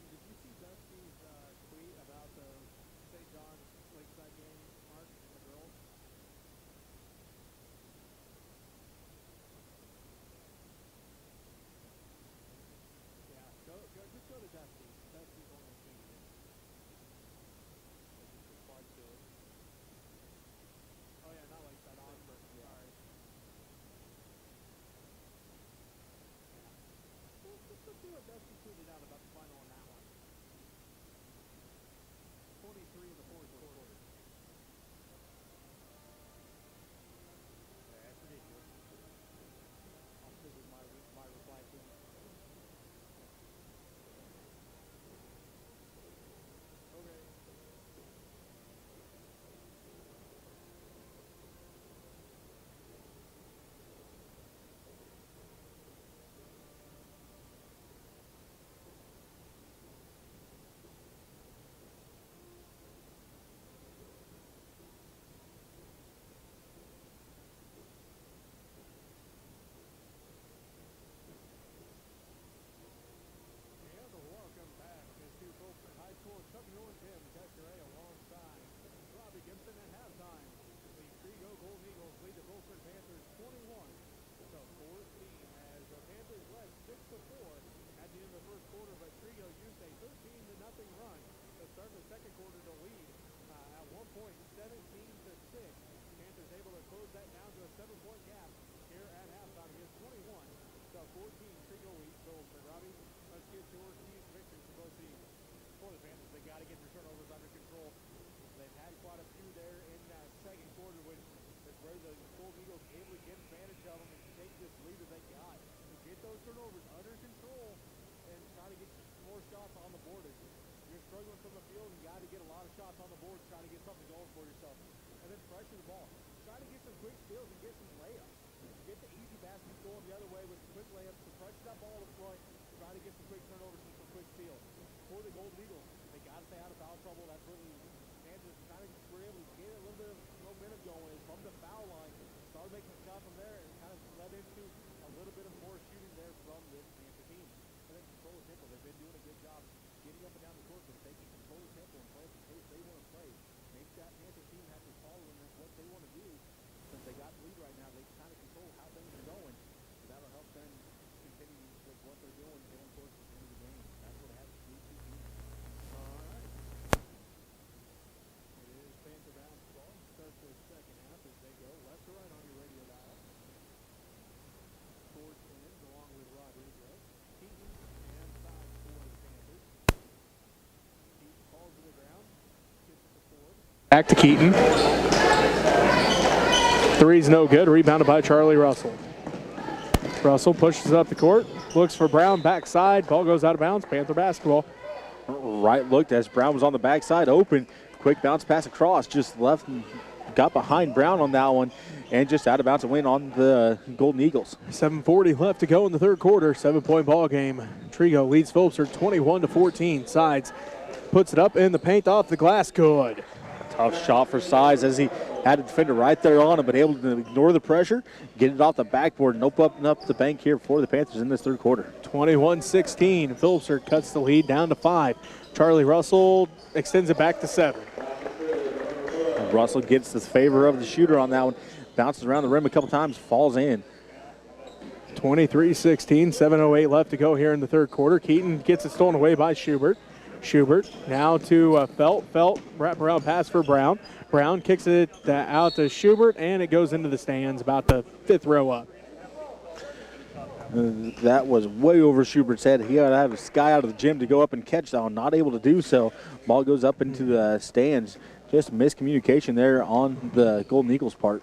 Did you see Dusty's tweet about the St. John's Lakeside game, Mark, and the girls? Yeah, just go to Dusty. Dusty's one of the teams. Respond to it. Oh yeah, not Lakeside, Osborne. Sorry. Let's see what Dusty tweeted out about the final on that one. 23 in the fourth quarter. Yeah, that's ridiculous. I'll stick with my reply to him. Okay. Gibson at halftime. The Trego Golden Eagles lead the Phillipsburg Panthers 21-14 as the Panthers led 6-4 at the end of the first quarter, but Trego used a 13-0 run to start the second quarter to lead at one point 17-6. Panthers able to close that down to a 7-point gap here at halftime against 21-14. Trego leads Phillipsburg. Robbie, let's get your keys to victory for both teams. For the Panthers, they got to get their turnovers under control. They've had quite a few there in that second quarter, which is where the Golden Eagles able to get advantage of them and take this lead that they got. To get those turnovers under control and try to get more shots on the board. If you're struggling from the field, you got to get a lot of shots on the board to try to get something going for yourself. And then pressure the ball. Try to get some quick steals and get some layups. Get the easy baskets going the other way with some quick layups to pressure that ball to the front. Try to get some quick turnovers and some quick steals. For the Golden Eagles, they got to stay out of foul trouble. That's really Panthers kind of were able to get a little bit of momentum going from the foul line. Started making a shot from there and kind of led into a little bit of more shooting there from this Panther team. And then control the tempo. They've been doing a good job getting up and down the court, but they can control the tempo and play at the pace they want to play. Make that Panther team have to follow them and what they want to do. Since they got the lead right now, they can kind of control how things are going. So that'll help them continue with what they're doing going towards the end of the game. That's what it has to do to teams. All right. It is Panther basketball. Starts the second half as they go left to right on your radio dial. Ford twins along with Rodriguez. Keaton and side for the Panthers. Keaton falls to the ground. Gets it to Ford. Back to Keaton. Three's no good. Rebounded by Charlie Russell. Russell pushes up the court. Looks for Brown backside. Ball goes out of bounds. Panther basketball. Right looked as Brown was on the backside open. Quick bounce pass across. Just left and got behind Brown on that one. And just out of bounds and win on the Golden Eagles. 7:40 left to go in the third quarter. 7-point ball game. Trego leads Phillipsburg 21-14. Sides puts it up in the paint off the glass. Good. Tough shot for Size as he Had a defender right there on him, but able to ignore the pressure, get it off the backboard, and open up the bank here for the Panthers in this third quarter. 21-16. Phillipsburg cuts the lead down to 5. Charlie Russell extends it back to 7. Russell gets the favor of the shooter on that one. Bounces around the rim a couple times, falls in. 23-16, 7:08 left to go here in the third quarter. Keaton gets it stolen away by Schubert. Schubert now to Felt. Felt wraparound pass for Brown. Brown kicks it out to Schubert, and it goes into the stands about the 5th row up. That was way over Schubert's head. He had to have a guy out of the gym to go up and catch that one. Not able to do so. Ball goes up into the stands. Just miscommunication there on the Golden Eagles' part.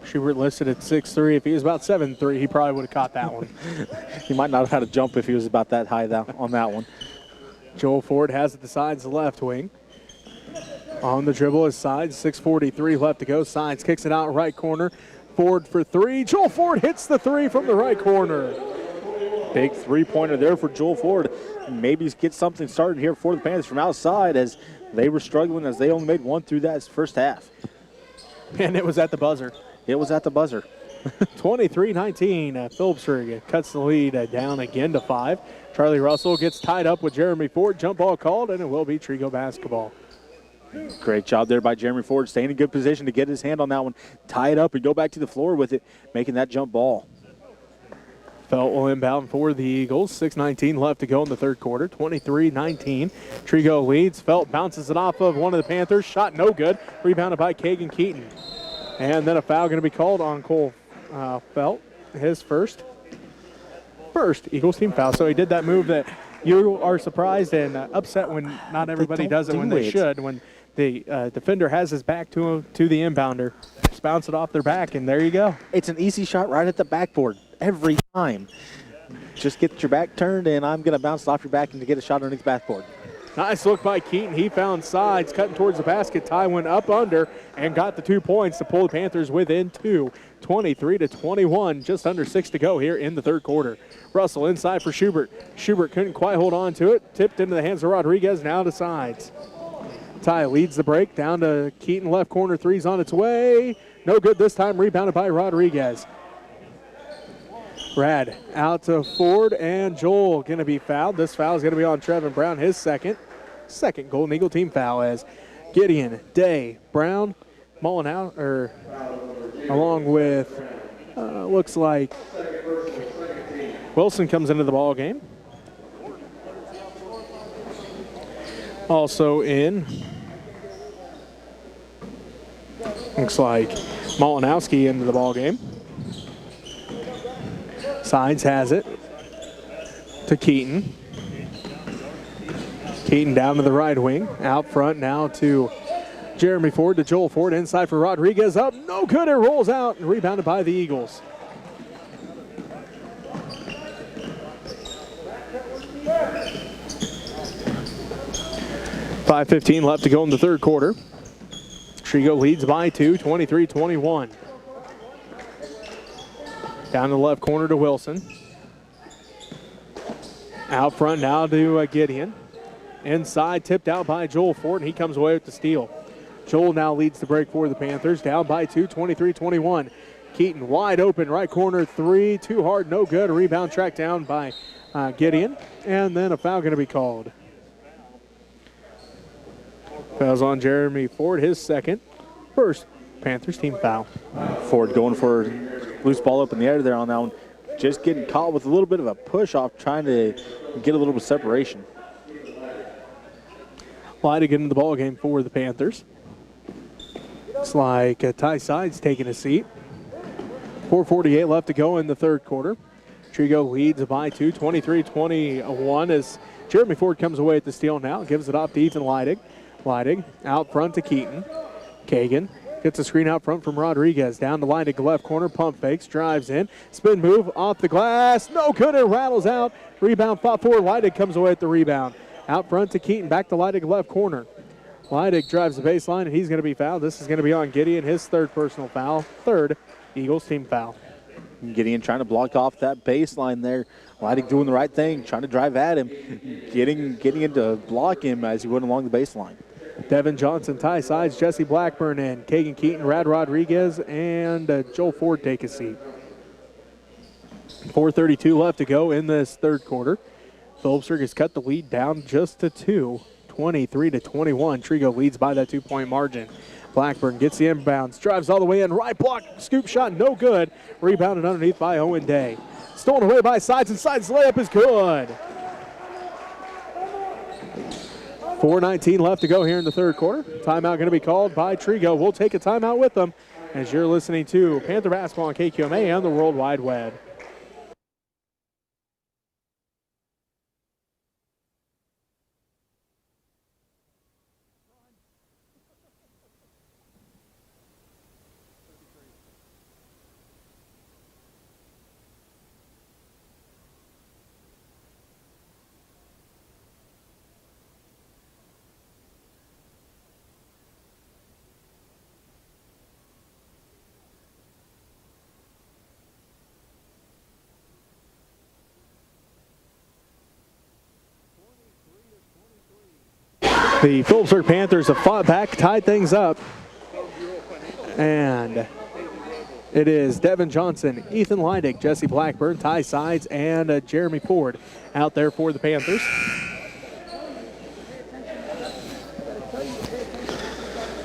Schubert listed at 6'3". If he was about 7'3", he probably would have caught that one. He might not have had a jump if he was about that high on that one. Joel Ford has it to Sides, the left wing. On the dribble is Sides, 6:43 left to go. Sides kicks it out right corner. Ford for 3. Joel Ford hits the 3 from the right corner. Big three-pointer there for Joel Ford. Maybe get something started here for the Panthers from outside, as they were struggling, as they only made one through that first half. And it was at the buzzer. It was at the buzzer. 23-19. Phillipsburg cuts the lead down again to 5. Charlie Russell gets tied up with Jeremy Ford. Jump ball called, and it will be Trego basketball. Great job there by Jeremy Ford, staying in good position to get his hand on that one, tie it up and go back to the floor with it, making that jump ball. Felt will inbound for the Eagles. 6:19 left to go in the third quarter. 23-19. Trego leads. Felt bounces it off of one of the Panthers. Shot no good. Rebounded by Kagan Keaton. And then a foul going to be called on Cole Felt. His first Eagles team foul. So he did that move that you are surprised and upset when not everybody does it when they should. When the defender has his back to the inbounder. Just bounce it off their back, and there you go. It's an easy shot right at the backboard every time. Just get your back turned, and I'm going to bounce it off your back and to get a shot underneath the backboard. Nice look by Keaton. He found Sides cutting towards the basket. Ty went up under and got the 2 points to pull the Panthers within 2. 23-21, just under 6 to go here in the third quarter. Russell inside for Schubert. Schubert couldn't quite hold on to it. Tipped into the hands of Rodriguez, now to Sides. Ty leads the break down to Keaton, left corner. 3's on its way. No good this time, rebounded by Rodriguez. Rad out to Ford, and Joel going to be fouled. This foul is going to be on Trevin Brown, his second Golden Eagle team foul, as Gideon, Day, Brown, Mullenhour, along with looks like Wilson comes into the ball game. Also in, looks like Malinowski into the ball game. Sides has it to Keaton. Keaton down to the right wing. Out front now to Jeremy Ford, to Joel Ford. Inside for Rodriguez. Up, no good. It rolls out and rebounded by the Eagles. .5:15 left to go in the third quarter. Trego leads by 2, 23-21. Down to the left corner to Wilson. Out front now to Gideon. Inside, tipped out by Joel Ford, and he comes away with the steal. Joel now leads the break for the Panthers. Down by 2, 23-21. Keaton wide open, right corner 3. Too hard, no good. A rebound tracked down by Gideon. And then a foul going to be called. Foul's on Jeremy Ford, his first Panthers team foul. Ford going for loose ball up in the air there on that one. Just getting caught with a little bit of a push off, trying to get a little bit of separation. Lydig into the ball game for the Panthers. Looks like Ty Sides taking a seat. 4:48 left to go in the third quarter. Trego leads by 2, 23-21 as Jeremy Ford comes away at the steal now. Gives it off to Ethan Lydig. Lydig out front to Keaton. Kagan gets a screen out front from Rodriguez. Down to Lydig, left corner, pump fakes, drives in. Spin move off the glass. No good, it rattles out. Rebound fought for. Lydig comes away at the rebound. Out front to Keaton, back to Lydig, left corner. Lydig drives the baseline, and he's going to be fouled. This is going to be on Gideon, his third personal foul. Third Eagles team foul. Gideon trying to block off that baseline there. Lydig doing the right thing, trying to drive at him. Getting in to block him as he went along the baseline. Devin Johnson tie sides, Jesse Blackburn in. Kagan Keaton, Rad Rodriguez, and Joel Ford take a seat. 4:32 left to go in this third quarter. Phillipsburg has cut the lead down just to 2, 23-21. Trego leads by that 2-point margin. Blackburn gets the inbounds, drives all the way in, right block, scoop shot, no good. Rebounded underneath by Owen Day. Stolen away by Sides, and Sides' layup is good. 4:19 left to go here in the third quarter. Timeout going to be called by Trego. We'll take a timeout with them as you're listening to Panther Basketball on KQMA and the World Wide Web. The Phillipsburg Panthers have fought back, tied things up. And it is Devin Johnson, Ethan Leidig, Jesse Blackburn, Ty Sides, and Jeremy Ford out there for the Panthers.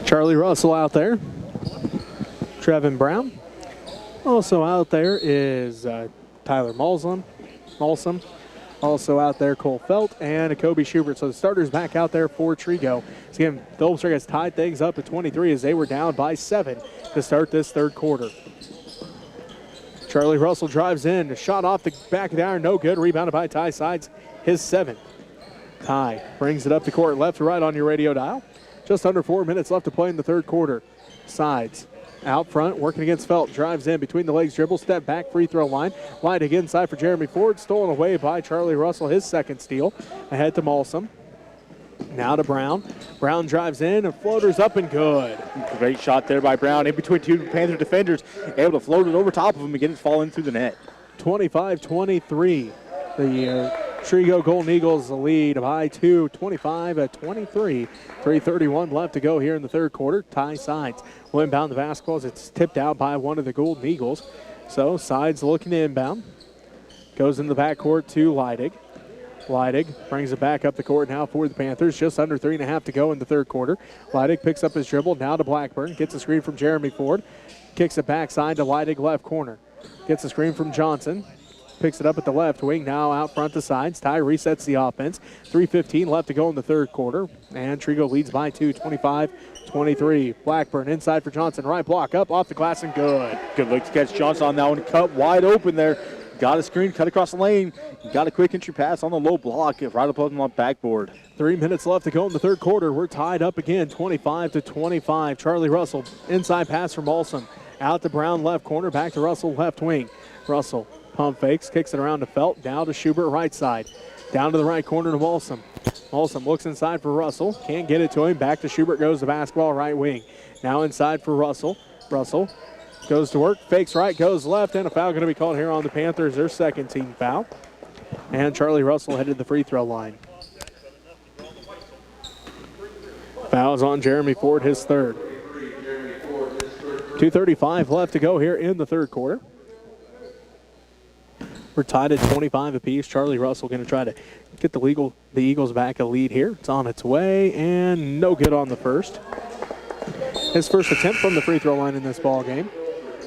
Charlie Russell out there. Trevin Brown. Also out there is Tyler Malsum. Also out there, Cole Felt and Kobe Schubert. So the starters back out there for Trego. So again, Phillipsburg has tied things up at 23 as they were down by 7 to start this third quarter. Charlie Russell drives in, shot off the back of the iron, no good. Rebounded by Ty Sides, his 7th. Ty brings it up the court, left to right on your radio dial. Just under 4 minutes left to play in the third quarter. Sides out front, working against Felt. Drives in between the legs, dribble, step back, free throw line. Leidig inside for Jeremy Ford. Stolen away by Charlie Russell, his 2nd steal. Ahead to Malsum. Now to Brown. Brown drives in and floaters up and good. Great shot there by Brown in between two Panther defenders. Able to float it over top of him and get it falling through the net. 25-23. The Trego Golden Eagles lead by 2, 25-23. 3:31 left to go here in the third quarter. Ty Sides will inbound the basketball as it's tipped out by one of the Golden Eagles. So Sides looking to inbound. Goes in the backcourt to Leidig. Leidig brings it back up the court now for the Panthers. Just under 3.5 to go in the third quarter. Leidig picks up his dribble. Now to Blackburn. Gets a screen from Jeremy Ford. Kicks it backside to Leidig, left corner. Gets a screen from Johnson. Picks it up at the left wing, now out front to Sides. Ty resets the offense. 3:15 left to go in the third quarter. And Trego leads by 2, 25-23. Blackburn inside for Johnson. Right block up, off the glass, and good. Good look to catch Johnson on that one. Cut wide open there. Got a screen, cut across the lane. Got a quick entry pass on the low block, right up on the backboard. 3 minutes left to go in the third quarter. We're tied up again, 25-25. Charlie Russell, inside pass from Malsum. Out to Brown, left corner, back to Russell, left wing. Russell pump fakes, kicks it around to Felt, down to Schubert, right side. Down to the right corner to Malsum. Malsum looks inside for Russell, can't get it to him. Back to Schubert goes the basketball, right wing. Now inside for Russell. Russell goes to work, fakes right, goes left, and a foul going to be called here on the Panthers, their 2nd team foul. And Charlie Russell headed to the free throw line. Fouls on Jeremy Ford, his 3rd. 2:35 left to go here in the third quarter. We're tied at 25 apiece. Charlie Russell going to try to get the Eagles back a lead here. It's on its way, and no good on the first. His first attempt from the free throw line in this ball game.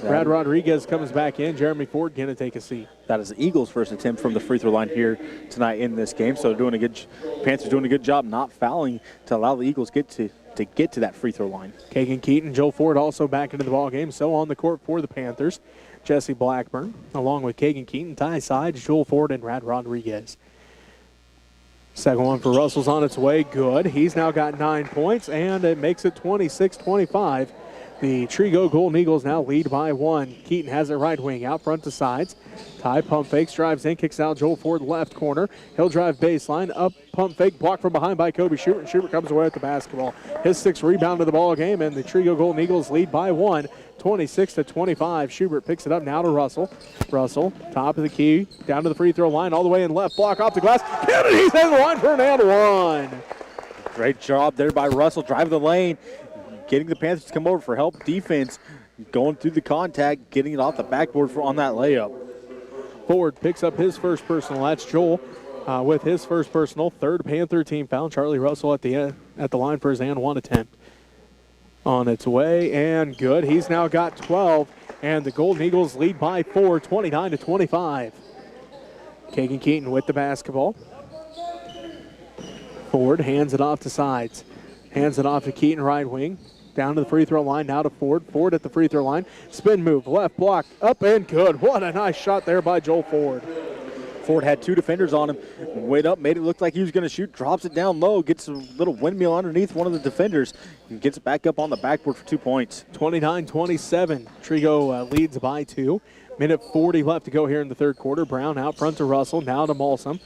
Brad Rodriguez comes back in. Jeremy Ford going to take a seat. That is the Eagles' first attempt from the free throw line here tonight in this game. So Panthers doing a good job not fouling to allow the Eagles get to that free throw line. Kagan Keaton, Joel Ford also back into the ball game. So on the court for the Panthers, Jesse Blackburn, along with Kagan Keaton, Ty Sides, Joel Ford, and Brad Rodriguez. Second one for Russell's on its way. Good. He's now got 9 points, and it makes it 26-25. The Trego Golden Eagles now lead by 1. Keaton has it right wing, out front to Sides. Ty pump fakes, drives in, kicks out Joel Ford left corner. He'll drive baseline, up pump fake, blocked from behind by Kobe Schubert. Schubert comes away with the basketball. His 6th rebound of the ball game, and the Trego Golden Eagles lead by 1. 26-25. Schubert picks it up now to Russell. Russell, top of the key, down to the free throw line, all the way in left, block off the glass. Kennedy's in the line for an and one. Great job there by Russell, driving the lane, getting the Panthers to come over for help defense, going through the contact, getting it off the backboard on that layup. Ford picks up his first personal. That's Joel with his first personal. Third Panther team foul. Charlie Russell at the line for his and one attempt. On its way and good. He's now got 12, and the Golden Eagles lead by 4, 29-25. Kagan Keaton with the basketball. Ford hands it off to Sides. Hands it off to Keaton, right wing. Down to the free throw line, now to Ford. Ford at the free throw line. Spin move, left block, up and good. What a nice shot there by Joel Ford. Ford had two defenders on him. Went up, made it look like he was going to shoot, drops it down low, gets a little windmill underneath one of the defenders, and gets it back up on the backboard for 2 points. 29-27. Trego leads by 2. Minute 40 left to go here in the third quarter. Brown out front to Russell, now to Malsum.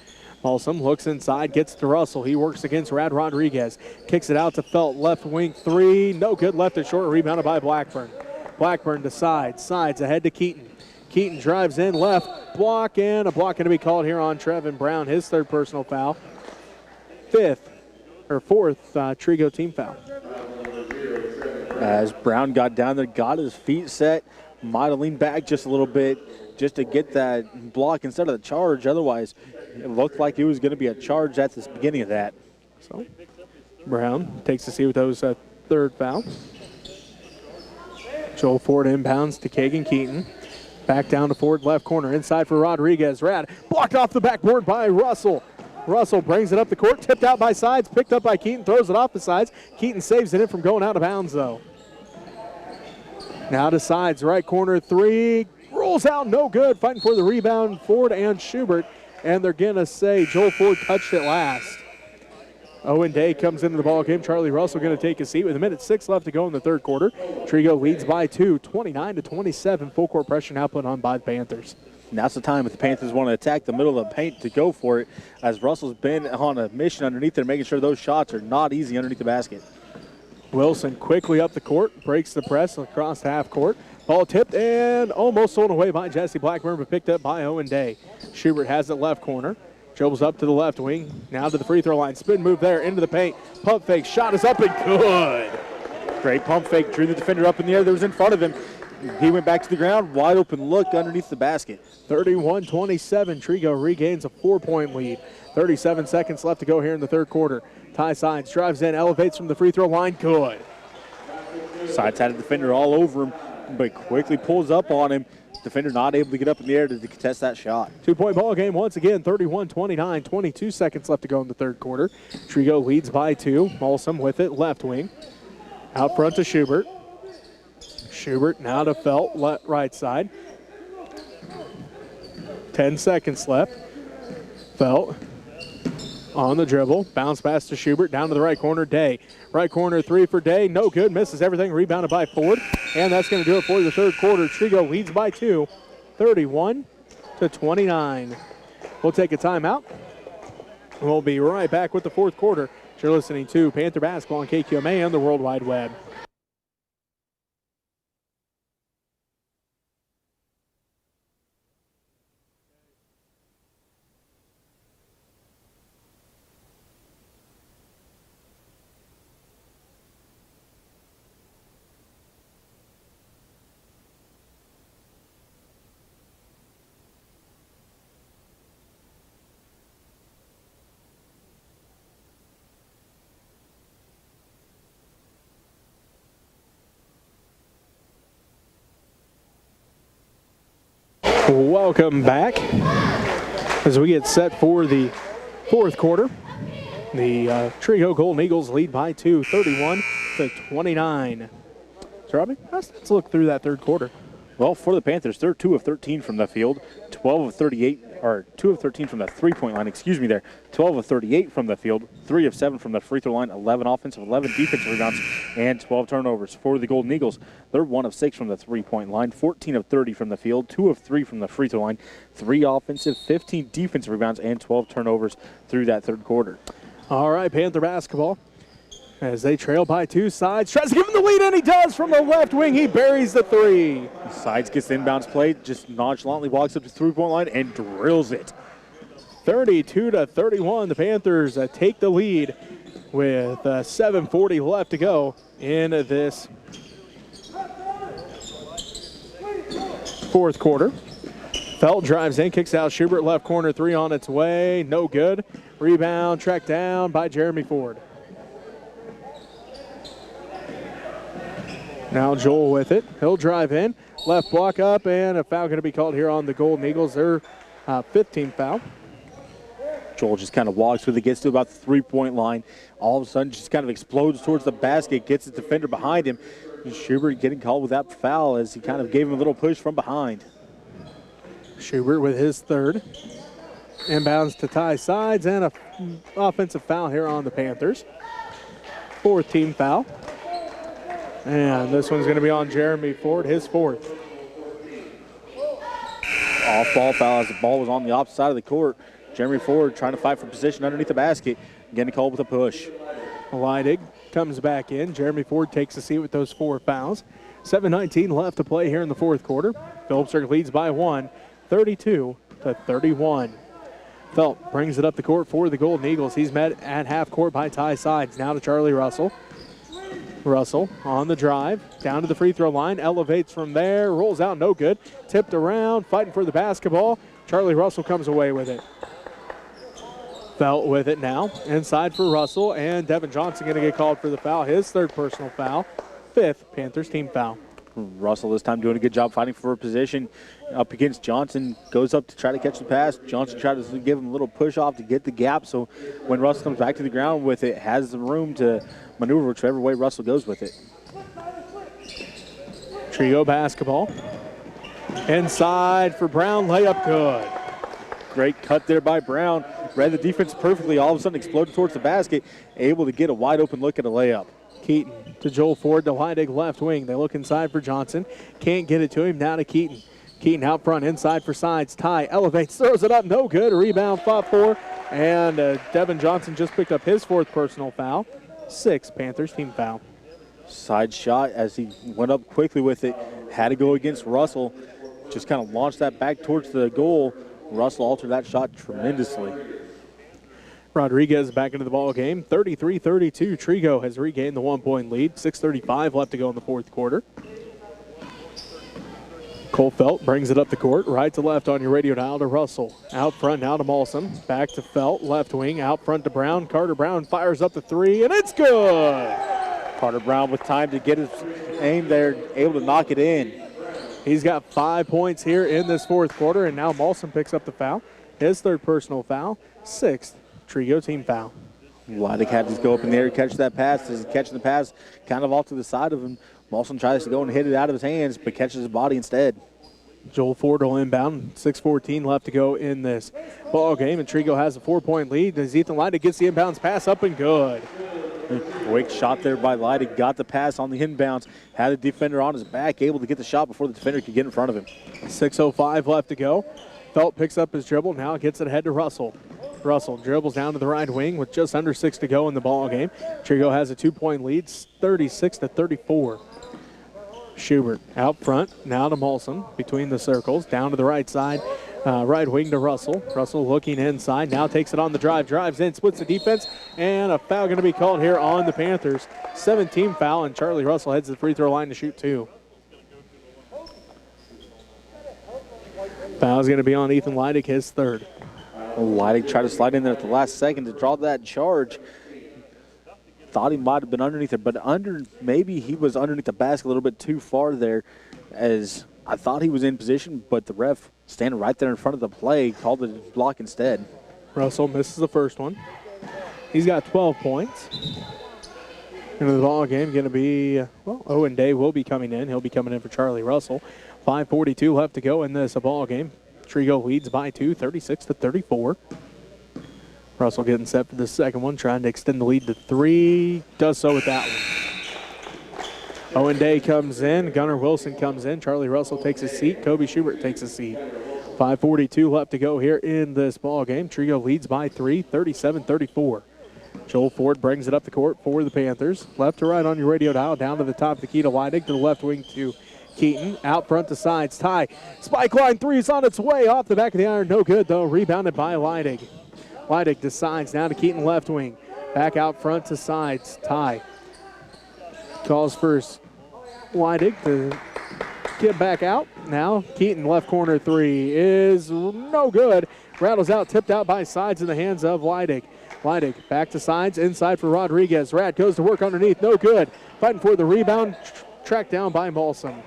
Malsum looks inside, gets to Russell. He works against Rad Rodriguez. Kicks it out to Felt, left wing three. No good, left it short, rebounded by Blackburn. Blackburn to Sides. Sides ahead to Keaton. Keaton drives in left, block, and a block going to be called here on Trevin Brown, his third personal foul. Fourth Trego team foul. As Brown got down there, got his feet set, might have leaned back just a little bit just to get that block instead of the charge. Otherwise, it looked like it was going to be a charge at the beginning of that. So Brown takes a seat with those third foul. Joel Ford inbounds to Kagan Keaton. Back down to Ford, left corner, inside for Rodriguez. Rad blocked off the backboard by Russell. Russell brings it up the court, tipped out by Sides, picked up by Keaton, throws it off the sides. Keaton saves it in from going out of bounds, though. Now to Sides, right corner three, rolls out, no good. Fighting for the rebound, Ford and Schubert, and they're going to say Joel Ford touched it last. Owen Day comes into the ball game. Charlie Russell going to take a seat with 1:06 left to go in the third quarter. Trego leads by 2, 29-27. Full court pressure now put on by the Panthers. Now's the time if the Panthers want to attack the middle of the paint to go for it, as Russell's been on a mission underneath there, making sure those shots are not easy underneath the basket. Wilson quickly up the court, breaks the press across half court. Ball tipped and almost thrown away by Jesse Blackburn, but picked up by Owen Day. Schubert has it left corner. Dribbles up to the left wing, now to the free throw line. Spin move there into the paint. Pump fake, shot is up and good. Great pump fake, drew the defender up in the air that was in front of him. He went back to the ground, wide open look underneath the basket. 31-27, Trego regains a 4-point lead. 37 seconds left to go here in the third quarter. Ty Sides drives in, elevates from the free throw line, good. Sides had a defender all over him, but quickly pulls up on him. Defender not able to get up in the air to contest that shot. 2-point ball game once again, 31-29, 22 seconds left to go in the third quarter. Trego leads by 2. Malsum with it, left wing. Out front to Schubert. Schubert now to Felt, right side. 10 seconds left. Felt on the dribble. Bounce pass to Schubert, down to the right corner, Day. Right corner three for Day, no good, misses everything, rebounded by Ford. And that's going to do it for the third quarter. Trego leads by 2, 31-29. We'll take a timeout. We'll be right back with the fourth quarter. You're listening to Panther Basketball on KQMA and the World Wide Web. Welcome back as we get set for the fourth quarter. The Trego Golden Eagles lead by 2, 31-29. So, Robbie, let's look through that third quarter. Well, for the Panthers, they're 2 of 13 from the field, 12 of 38, or 2 of 13 from the three-point line, 12 of 38 from the field, 3 of 7 from the free throw line, 11 offensive, 11 defensive rebounds, and 12 turnovers. For the Golden Eagles, they're 1 of 6 from the three-point line, 14 of 30 from the field, 2 of 3 from the free throw line, 3 offensive, 15 defensive rebounds, and 12 turnovers through that third quarter. All right, Panther basketball. As they trail by 2, Sides tries to give him the lead, and he does from the left wing. He buries the 3. Sides gets the inbounds play, just nonchalantly walks up to the three-point line and drills it. 32-31, the Panthers take the lead with 7:40 left to go in this fourth quarter. Felt drives in, kicks out Schubert, left corner three on its way, no good. Rebound tracked down by Jeremy Ford. Now Joel with it. He'll drive in, left block up, and a foul going to be called here on the Golden Eagles. Their 15th foul. Joel just kind of walks with it, gets to about the three-point line. All of a sudden, just kind of explodes towards the basket, gets his defender behind him. Schubert getting called with that foul as he kind of gave him a little push from behind. Schubert with his third. Inbounds to Ty Sides, and an offensive foul here on the Panthers. Fourth team foul. And this one's going to be on Jeremy Ford, his fourth. Off-ball foul as the ball was on the opposite side of the court. Jeremy Ford trying to fight for position underneath the basket. Getting called with a push. Leidig comes back in. Jeremy Ford takes a seat with those 4 fouls. 7:19 left to play here in the fourth quarter. Phillipsburg leads by 1, 32-31. Felt brings it up the court for the Golden Eagles. He's met at half court by Ty Sides. Now to Charlie Russell. Russell on the drive, down to the free throw line, elevates from there, rolls out, no good. Tipped around, fighting for the basketball. Charlie Russell comes away with it. Felt with it now, inside for Russell, and Devin Johnson going to get called for the foul, his third personal foul, 5th Panthers team foul. Russell this time doing a good job fighting for a position up against Johnson. Goes up to try to catch the pass. Johnson tries to give him a little push off to get the gap, so when Russell comes back to the ground with it, has the room to maneuver whichever way Russell goes with it. Trego basketball. Inside for Brown, layup good. Great cut there by Brown. Read the defense perfectly. All of a sudden exploded towards the basket. Able to get a wide open look at a layup. Keaton to Joel Ford to Leidig left wing. They look inside for Johnson. Can't get it to him. Now to Keaton. Keaton out front, inside for Sides. Ty elevates, throws it up, no good. Rebound, fought for. And Devin Johnson just picked up his 4th personal foul. 6th Panthers team foul. Side shot as he went up quickly with it. Had to go against Russell. Just kind of launched that back towards the goal. Russell altered that shot tremendously. Rodriguez back into the ball game. 33-32. Trego has regained the 1-point lead. 6:35 left to go in the fourth quarter. Cole Felt brings it up the court. Right to left on your radio dial to Russell. Out front now to Molson. Back to Felt. Left wing. Out front to Brown. Carter Brown fires up the 3, and it's good. Carter Brown with time to get his aim there. Able to knock it in. He's got 5 points here in this fourth quarter, and now Molson picks up the foul. His 3rd personal foul. 6th Trego team foul. Leidig had to go up in the air, catch that pass. As he's catching the pass kind of off to the side of him. Molson tries to go and hit it out of his hands, but catches his body instead. Joel Ford will inbound. 6:14 left to go in this ball game, and Trego has a 4-point lead as Ethan Leidig gets the inbounds pass up and good. Quick shot there by Leidig. Got the pass on the inbounds. Had the defender on his back, able to get the shot before the defender could get in front of him. 6:05 left to go. Felt picks up his dribble, now gets it ahead to Russell. Russell dribbles down to the right wing with just under 6 to go in the ball game. Trego has a 2-point lead, 36-34. Schubert out front, now to Molson between the circles, down to the right side, right wing to Russell. Russell looking inside, now takes it on the drive, drives in, splits the defense, and a foul going to be called here on the Panthers. 17 foul, and Charlie Russell heads to the free throw line to shoot 2. Foul's going to be on Ethan Leidig, his 3rd. Leidig tried to slide in there at the last second to draw that charge. Thought he might have been underneath it, but maybe he was underneath the basket a little bit too far there, as I thought he was in position, but the ref standing right there in front of the play called it a block instead. Russell misses the first one. He's got 12 points. Into the ball game, going to be, Owen Day will be coming in. He'll be coming in for Charlie Russell. 5:42 left to go in this ball game. Trego leads by 2, 36-34. Russell getting set for the second one, trying to extend the lead to 3. Does so with that one. Owen Day comes in. Gunnar Wilson comes in. Charlie Russell takes a seat. Kobe Schubert takes a seat. 5:42 left to go here in this ball game. Trego leads by 3, 37-34. Joel Ford brings it up the court for the Panthers. Left to right on your radio dial. Down to the top of the key to Leidig. To the left wing to Keaton. Out front to Sides. Ty. Spike line 3 is on its way. Off the back of the iron. No good, though. Rebounded by Leidig. Leidig decides now to Keaton left wing. Back out front to sides. Ty calls first. Leidig to get back out. Now Keaton left corner three is no good. Rattles out, tipped out by sides in the hands of Leidig. Leidig back to sides, inside for Rodriguez. Rad goes to work underneath, no good. Fighting for the rebound, tracked down by Molson.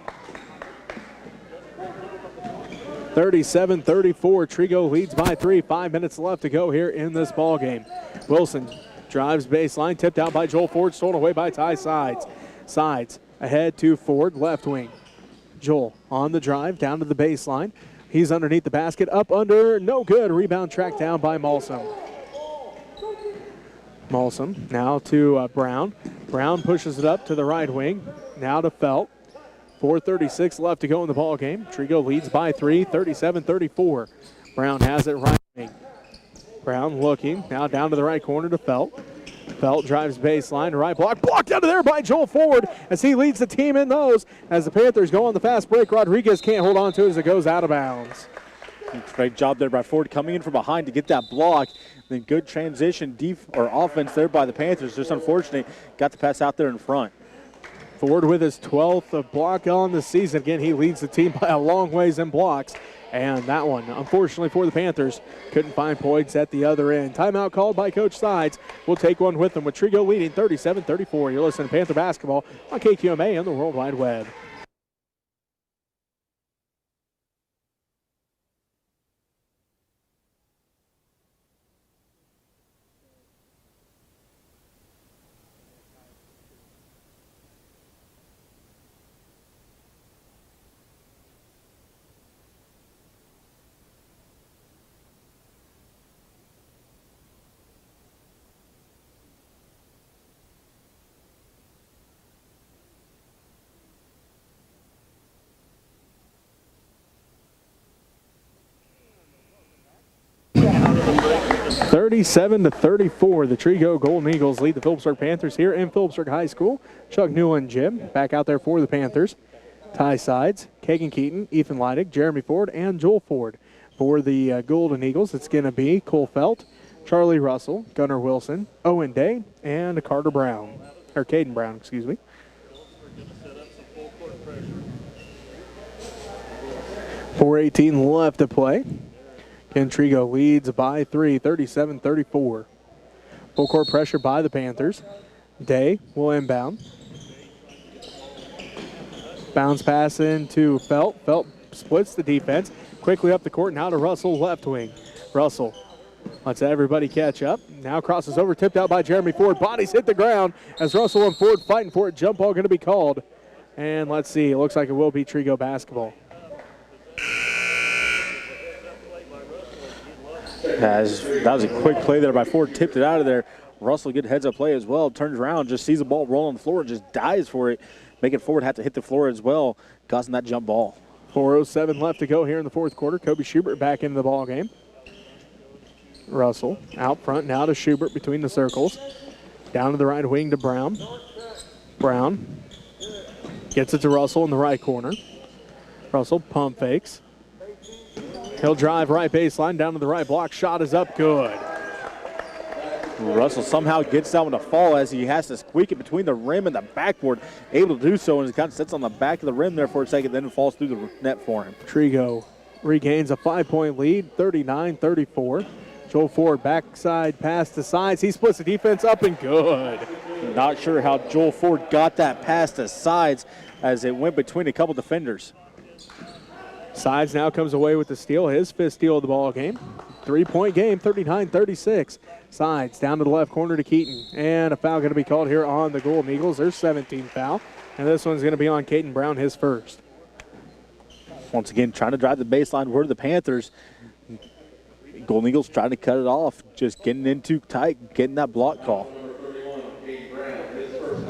37-34, Trego leads by 3. 5 minutes left to go here in this ball game. Wilson drives baseline, tipped out by Joel Ford, stolen away by Ty Sides. Sides ahead to Ford, left wing. Joel on the drive, down to the baseline. He's underneath the basket, up under, no good. Rebound tracked down by Molson. Molson now to Brown. Brown pushes it up to the right wing. Now to Felt. 4:36 left to go in the ball game. Trego leads by 3, 37-34. Brown has it right wing. Brown looking, now down to the right corner to Felt. Felt drives baseline, right block. Blocked out of there by Joel Ford as he leads the team in those. As the Panthers go on the fast break, Rodriguez can't hold on to it as it goes out of bounds. Great job there by Ford coming in from behind to get that block. Then good transition offense there by the Panthers. Just unfortunate, got the pass out there in front. Ford with his 12th block on the season. Again, he leads the team by a long ways in blocks. And that one, unfortunately for the Panthers, couldn't find points at the other end. Timeout called by Coach Sides. We'll take one with them with Trego leading 37-34. You're listening to Panther Basketball on KQMA and the World Wide Web. (37-34), the Trego Golden Eagles lead the Phillipsburg Panthers here in Phillipsburg High School. Chuck Newland Jim back out there for the Panthers. Ty Sides, Kagan Keaton, Ethan Leidig, Jeremy Ford, and Joel Ford. For the Golden Eagles, it's going to be Cole Felt, Charlie Russell, Gunnar Wilson, Owen Day, and Carter Brown. Or Caden Brown, excuse me. .418 left to play. Ken Trego leads by 3, 37-34. Full court pressure by the Panthers. Day will inbound. Bounce pass into Felt. Felt splits the defense. Quickly up the court, now to Russell, left wing. Russell lets everybody catch up. Now crosses over, tipped out by Jeremy Ford. Bodies hit the ground as Russell and Ford fighting for it. Jump ball going to be called. And let's see, it looks like it will be Trego basketball. That was a quick play there by Ford, tipped it out of there. Russell, good heads-up play as well, turns around, just sees the ball roll on the floor and just dives for it, making Ford have to hit the floor as well, causing that jump ball. 4:07 left to go here in the fourth quarter. Kobe Schubert back into the ball game. Russell out front now to Schubert between the circles. Down to the right wing to Brown. Brown gets it to Russell in the right corner. Russell pump fakes. He'll drive right baseline, down to the right block. Shot is up, good. Russell somehow gets that one to fall as he has to squeak it between the rim and the backboard. Able to do so, and it kind of sits on the back of the rim there for a second, then it falls through the net for him. Trego regains a 5-point lead, 39-34. Joel Ford backside pass to Sides. He splits the defense up and good. Not sure how Joel Ford got that pass to Sides as it went between a couple defenders. Sides now comes away with the steal, his fifth steal of the ball game. 3-point game, 39-36. Sides down to the left corner to Keaton. And a foul going to be called here on the Golden Eagles. Their 17th foul. And this one's going to be on Caden Brown, his first. Once again, trying to drive the baseline for the Panthers. Golden Eagles trying to cut it off, just getting in too tight, getting that block call.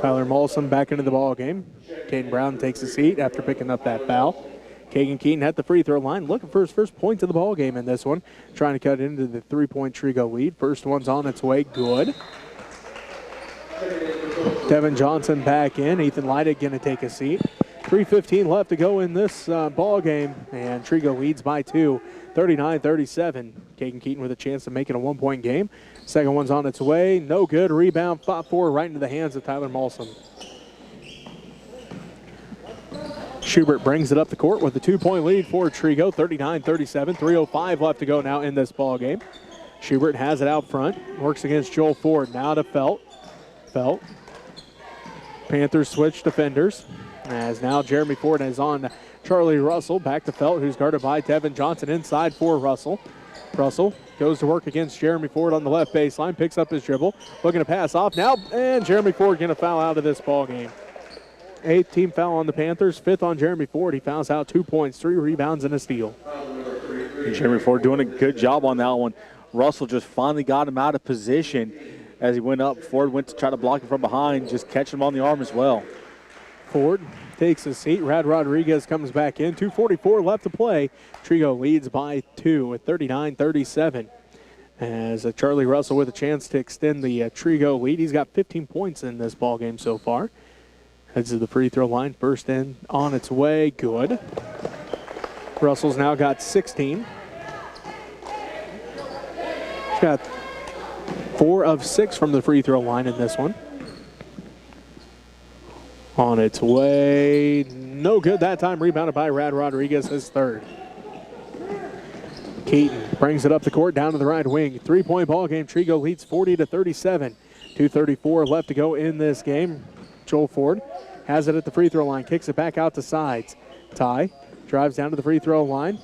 Tyler Molson back into the ball game. Caden Brown takes a seat after picking up that foul. Kagan Keaton at the free throw line, looking for his first points of the ball game in this one. Trying to cut into the 3-point Trego lead. First one's on its way, good. Devin Johnson back in. Ethan Leidig going to take a seat. 3:15 left to go in this ball game, and Trego leads by 2, 39-37. Caden Keaton with a chance to make it a 1-point game. Second one's on its way. No good. Rebound fought for right into the hands of Tyler Molson. Schubert brings it up the court with a 2-point lead for Trego, 39-37. 3:05 left to go now in this ball game. Schubert has it out front, works against Joel Ford. Now to Felt. Panthers switch defenders, as now Jeremy Ford is on Charlie Russell. Back to Felt, who's guarded by Devin Johnson inside for Russell. Russell goes to work against Jeremy Ford on the left baseline, picks up his dribble, looking to pass off now, and Jeremy Ford going to foul out of this ball game. 8th team foul on the Panthers, 5th on Jeremy Ford. He fouls out 2 points, 3 rebounds, and a steal. And Jeremy Ford doing a good job on that one. Russell just finally got him out of position as he went up. Ford went to try to block him from behind, just catching him on the arm as well. Ford takes a seat. Rad Rodriguez comes back in. 2:44 left to play. Trego leads by 2 at 39-37. As Charlie Russell with a chance to extend the Trego lead. He's got 15 points in this ball game so far. Heads to the free throw line. First in on its way. Good. Russell's now got 16. He's got 4 of 6 from the free throw line in this one. On its way, no good that time. Rebounded by Rad Rodriguez, his 3rd. Keaton brings it up the court, down to the right wing. 3-point ball game. Trego leads 40-37. 2:34 left to go in this game. Joel Ford has it at the free throw line, kicks it back out to Sides. Ty drives down to the free throw line.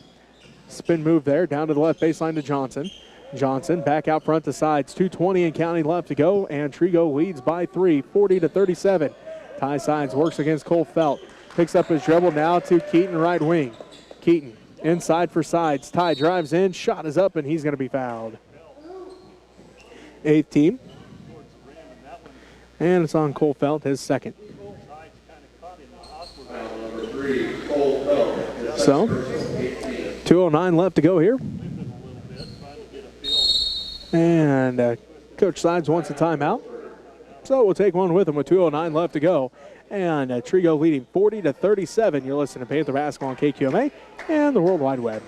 Spin move there, down to the left baseline to Johnson. Johnson back out front to Sides. 2:20 and counting left to go, and Trego leads by 3, 40-37. Ty Sides works against Cole Felt. Picks up his dribble now to Keaton, right wing. Keaton inside for Sides. Ty drives in, shot is up, and he's going to be fouled. 8th team. And it's on Cole Felt, his 2nd. So, 2:09 left to go here. And Coach Sides wants a timeout. So we'll take one with him with 2:09 left to go. And Trego leading 40-37. You're listening to Panther Basketball on KQMA and the World Wide Web.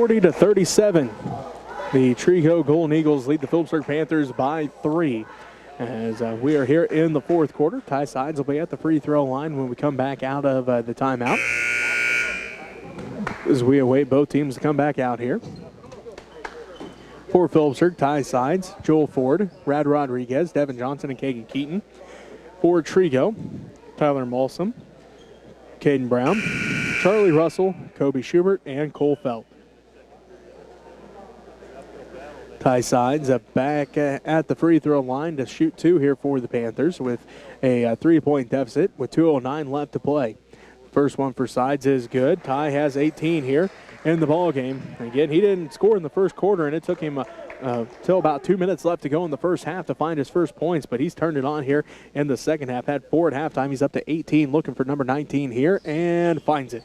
To 37. The Trego Golden Eagles lead the Phillipsburg Panthers by 3. As we are here in the 4th quarter. Ty Sides will be at the free throw line when we come back out of the timeout. As we await both teams to come back out here. For Phillipsburg, Ty Sides, Joel Ford, Rad Rodriguez, Devin Johnson, and Caden Keaton. For Trego, Tyler Molson, Caden Brown, Charlie Russell, Kobe Schubert, and Cole Felt. Ty Sides back at the free throw line to shoot 2 here for the Panthers with a 3-point deficit with 2:09 left to play. First one for Sides is good. Ty has 18 here in the ball game. Again, he didn't score in the first quarter, and it took him till about 2 minutes left to go in the first half to find his first points, but he's turned it on here in the second half. Had 4 at halftime. He's up to 18, looking for number 19 here, and finds it.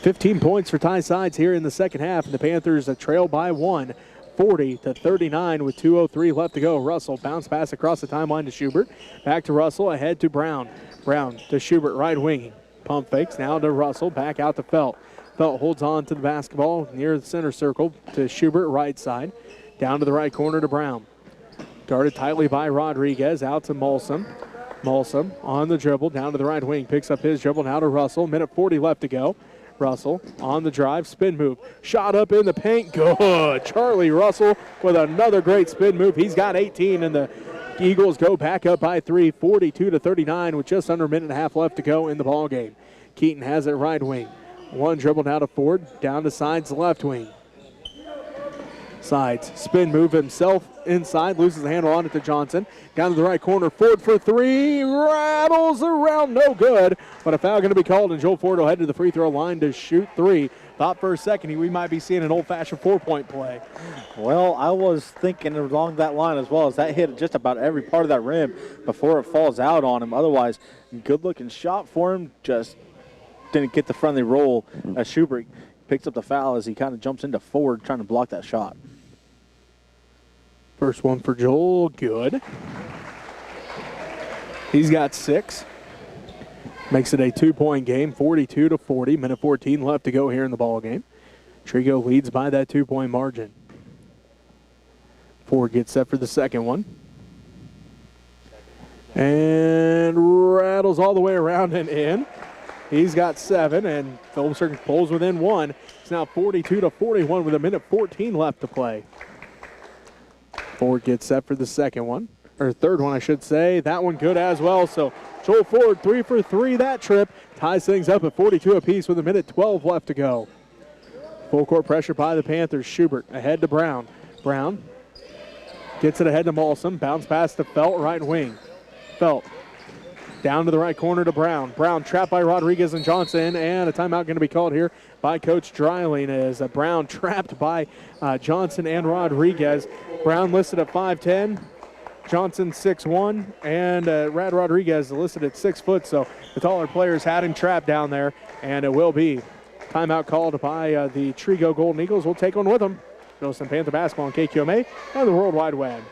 15 points for Ty Sides here in the second half, and the Panthers trail by 1, 40-39 with 2:03 left to go. Russell bounce pass across the timeline to Schubert. Back to Russell, ahead to Brown. Brown to Schubert, right wing. Pump fakes now to Russell, back out to Felt. Felt holds on to the basketball near the center circle to Schubert, right side. Down to the right corner to Brown. Guarded tightly by Rodriguez, out to Molson. Molson on the dribble, down to the right wing. Picks up his dribble now to Russell. Minute 40 left to go. Russell on the drive, spin move. Shot up in the paint, good. Charlie Russell with another great spin move. He's got 18, and the Eagles go back up by 3, 42-39 with just under a minute and a half left to go in the ball game. Keaton has it right wing. One dribble now to Ford, down to Sides left wing. Sides. Spin move himself inside. Loses the handle on it to Johnson. Down to the right corner. Ford for three. Rattles around. No good. But a foul going to be called, and Joel Ford will head to the free throw line to shoot three. Thought for a second we might be seeing an old-fashioned 4-point play. Well, I was thinking along that line as well, as that hit just about every part of that rim before it falls out on him. Otherwise, good-looking shot for him. Just didn't get the friendly roll as Schubert picks up the foul as he kind of jumps into Ford trying to block that shot. First one for Joel, good. He's got 6. Makes it a 2-point game, 42-40. Minute 14 left to go here in the ball game. Trego leads by that 2-point margin. Ford gets set for the second one. And rattles all the way around and in. He's got 7, and Phillipsburg pulls within 1. It's now 42-41 with a minute 14 left to play. Ford gets set for the second one, or third one, I should say. That one good as well. So Joel Ford 3 for 3 that trip. Ties things up at 42 apiece with a minute 12 left to go. Full court pressure by the Panthers. Schubert ahead to Brown. Brown gets it ahead to Malsom. Bounce pass to Felt, right wing. Felt down to the right corner to Brown. Brown trapped by Rodriguez and Johnson, and a timeout going to be called here by Coach Dreiling as Brown trapped by Johnson and Rodriguez. Brown listed at 5'10", Johnson 6'1", and Rad Rodriguez listed at 6 foot, so the taller players had him trapped down there, and it will be timeout called by the Trego Golden Eagles. We'll take one with them. Wilson Panther basketball on KQMA and the World Wide Web.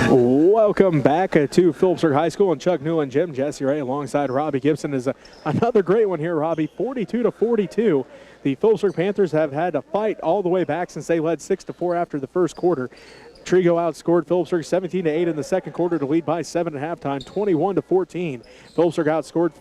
Welcome back to Phillipsburg High School and Chuck Newland Gym. Jesse Ray alongside Robbie Gibson is another great one here, Robbie. 42-42. The Phillipsburg Panthers have had to fight all the way back since they led 6-4 after the first quarter. Trego outscored Phillipsburg 17-8 in the second quarter to lead by 7 at halftime, 21-14. Phillipsburg outscored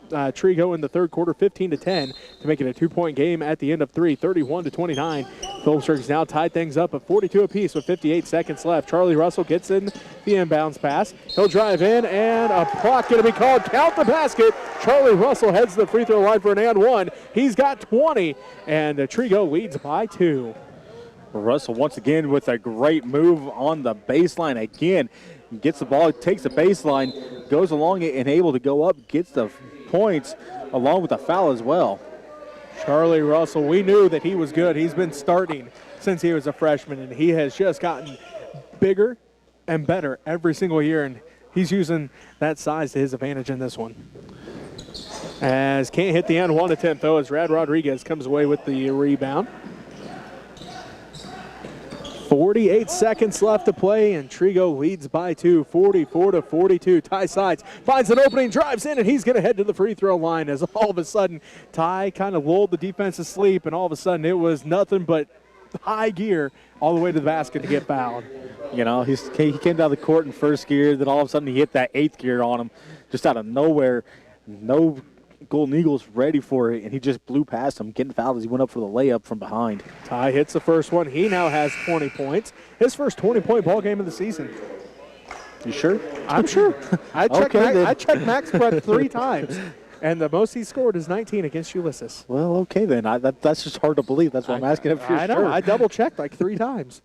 Trego in the third quarter 15-10 to make it a 2-point game at the end of 3, 31-29. Phillipsburg's now tied things up at 42 apiece with 58 seconds left. Charlie Russell gets in the inbounds pass. He'll drive in, and a block going to be called. Count the basket. Charlie Russell heads to the free throw line for an and one. He's got 20, and Trego leads by 2. Russell once again with a great move on the baseline again. Gets the ball, takes the baseline, goes along it, and able to go up, gets the points along with the foul as well. Charlie Russell, we knew that he was good. He's been starting since he was a freshman, and he has just gotten bigger and better every single year, and he's using that size to his advantage in this one. As can't hit the end one attempt, though, as Rad Rodriguez comes away with the rebound. 48 seconds left to play, and Trego leads by 2, 44-42. Ty Sides finds an opening, drives in, and he's going to head to the free throw line as all of a sudden Ty kind of lulled the defense to sleep, and all of a sudden it was nothing but high gear all the way to the basket to get fouled. You know, he came down the court in first gear, then all of a sudden he hit that 8th gear on him just out of nowhere. No Golden Eagles ready for it, and he just blew past him, getting fouled as he went up for the layup from behind. Ty hits the first one. He now has 20 points. His first 20-point ball game of the season. You sure? I'm sure. I checked Max Brett 3 times, and the most he scored is 19 against Ulysses. Well, okay then. That's just hard to believe. That's why I'm asking if you're I know. sure. I double-checked like 3 times.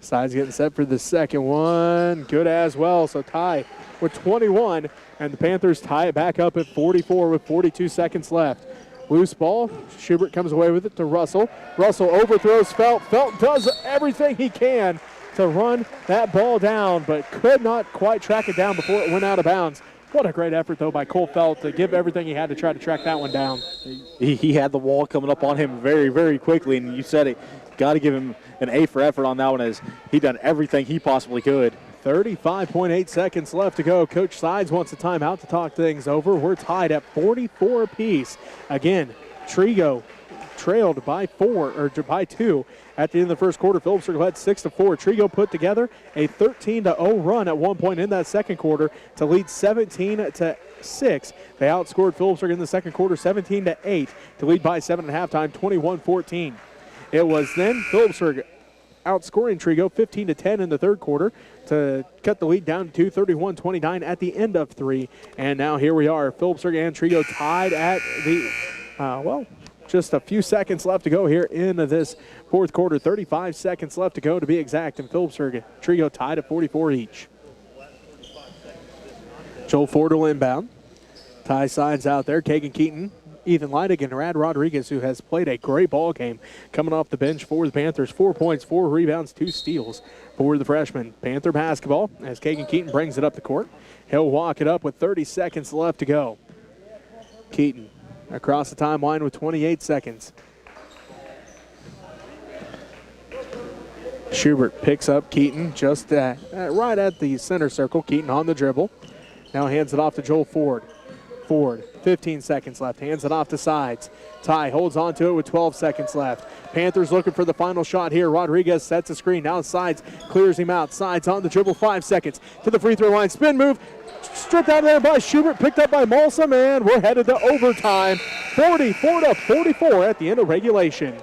Sides getting set for the second one. Good as well. So Ty with 21, and the Panthers tie it back up at 44 with 42 seconds left. Loose ball. Schubert comes away with it to Russell. Russell overthrows Felt. Felt does everything he can to run that ball down, but could not quite track it down before it went out of bounds. What a great effort, though, by Cole Felt to give everything he had to try to track that one down. He had the wall coming up on him very, very quickly, and you said it. Got to give him an A for effort on that one, as he done everything he possibly could. 35.8 seconds left to go. Coach Sides wants a timeout to talk things over. We're tied at 44 apiece. Again, Trego trailed by 2 at the end of the first quarter. Phillipsburg led 6-4. Trego put together a 13-0 run at one point in that second quarter to lead 17-6. They outscored Phillipsburg in the second quarter 17-8 to lead by 7 at halftime, 21-14. It was then Phillipsburg outscoring Trego 15-10 in the third quarter to cut the lead down to 31-29 at the end of 3. And now here we are, Phillipsburg and Trego tied at the, just a few seconds left to go here in this fourth quarter. 35 seconds left to go to be exact, and Phillipsburg, Trego tied at 44 each. Joel Ford will inbound. Tie Sides out there. Kagan Keaton, Ethan Leidig, and Rad Rodriguez, who has played a great ball game, coming off the bench for the Panthers. 4 points, 4 rebounds, 2 steals for the freshman. Panther basketball as Kagan Keaton brings it up the court. He'll walk it up with 30 seconds left to go. Keaton across the timeline with 28 seconds. Schubert picks up Keaton just right at the center circle. Keaton on the dribble. Now hands it off to Joel Ford. Ford, 15 seconds left, hands it off to Sides. Ty holds on to it with 12 seconds left. Panthers looking for the final shot here. Rodriguez sets a screen. Now Sides clears him out. Sides on the dribble, 5 seconds to the free throw line. Spin move, stripped out of there by Schubert, picked up by Malsam, and we're headed to overtime. 44-44 at the end of regulation.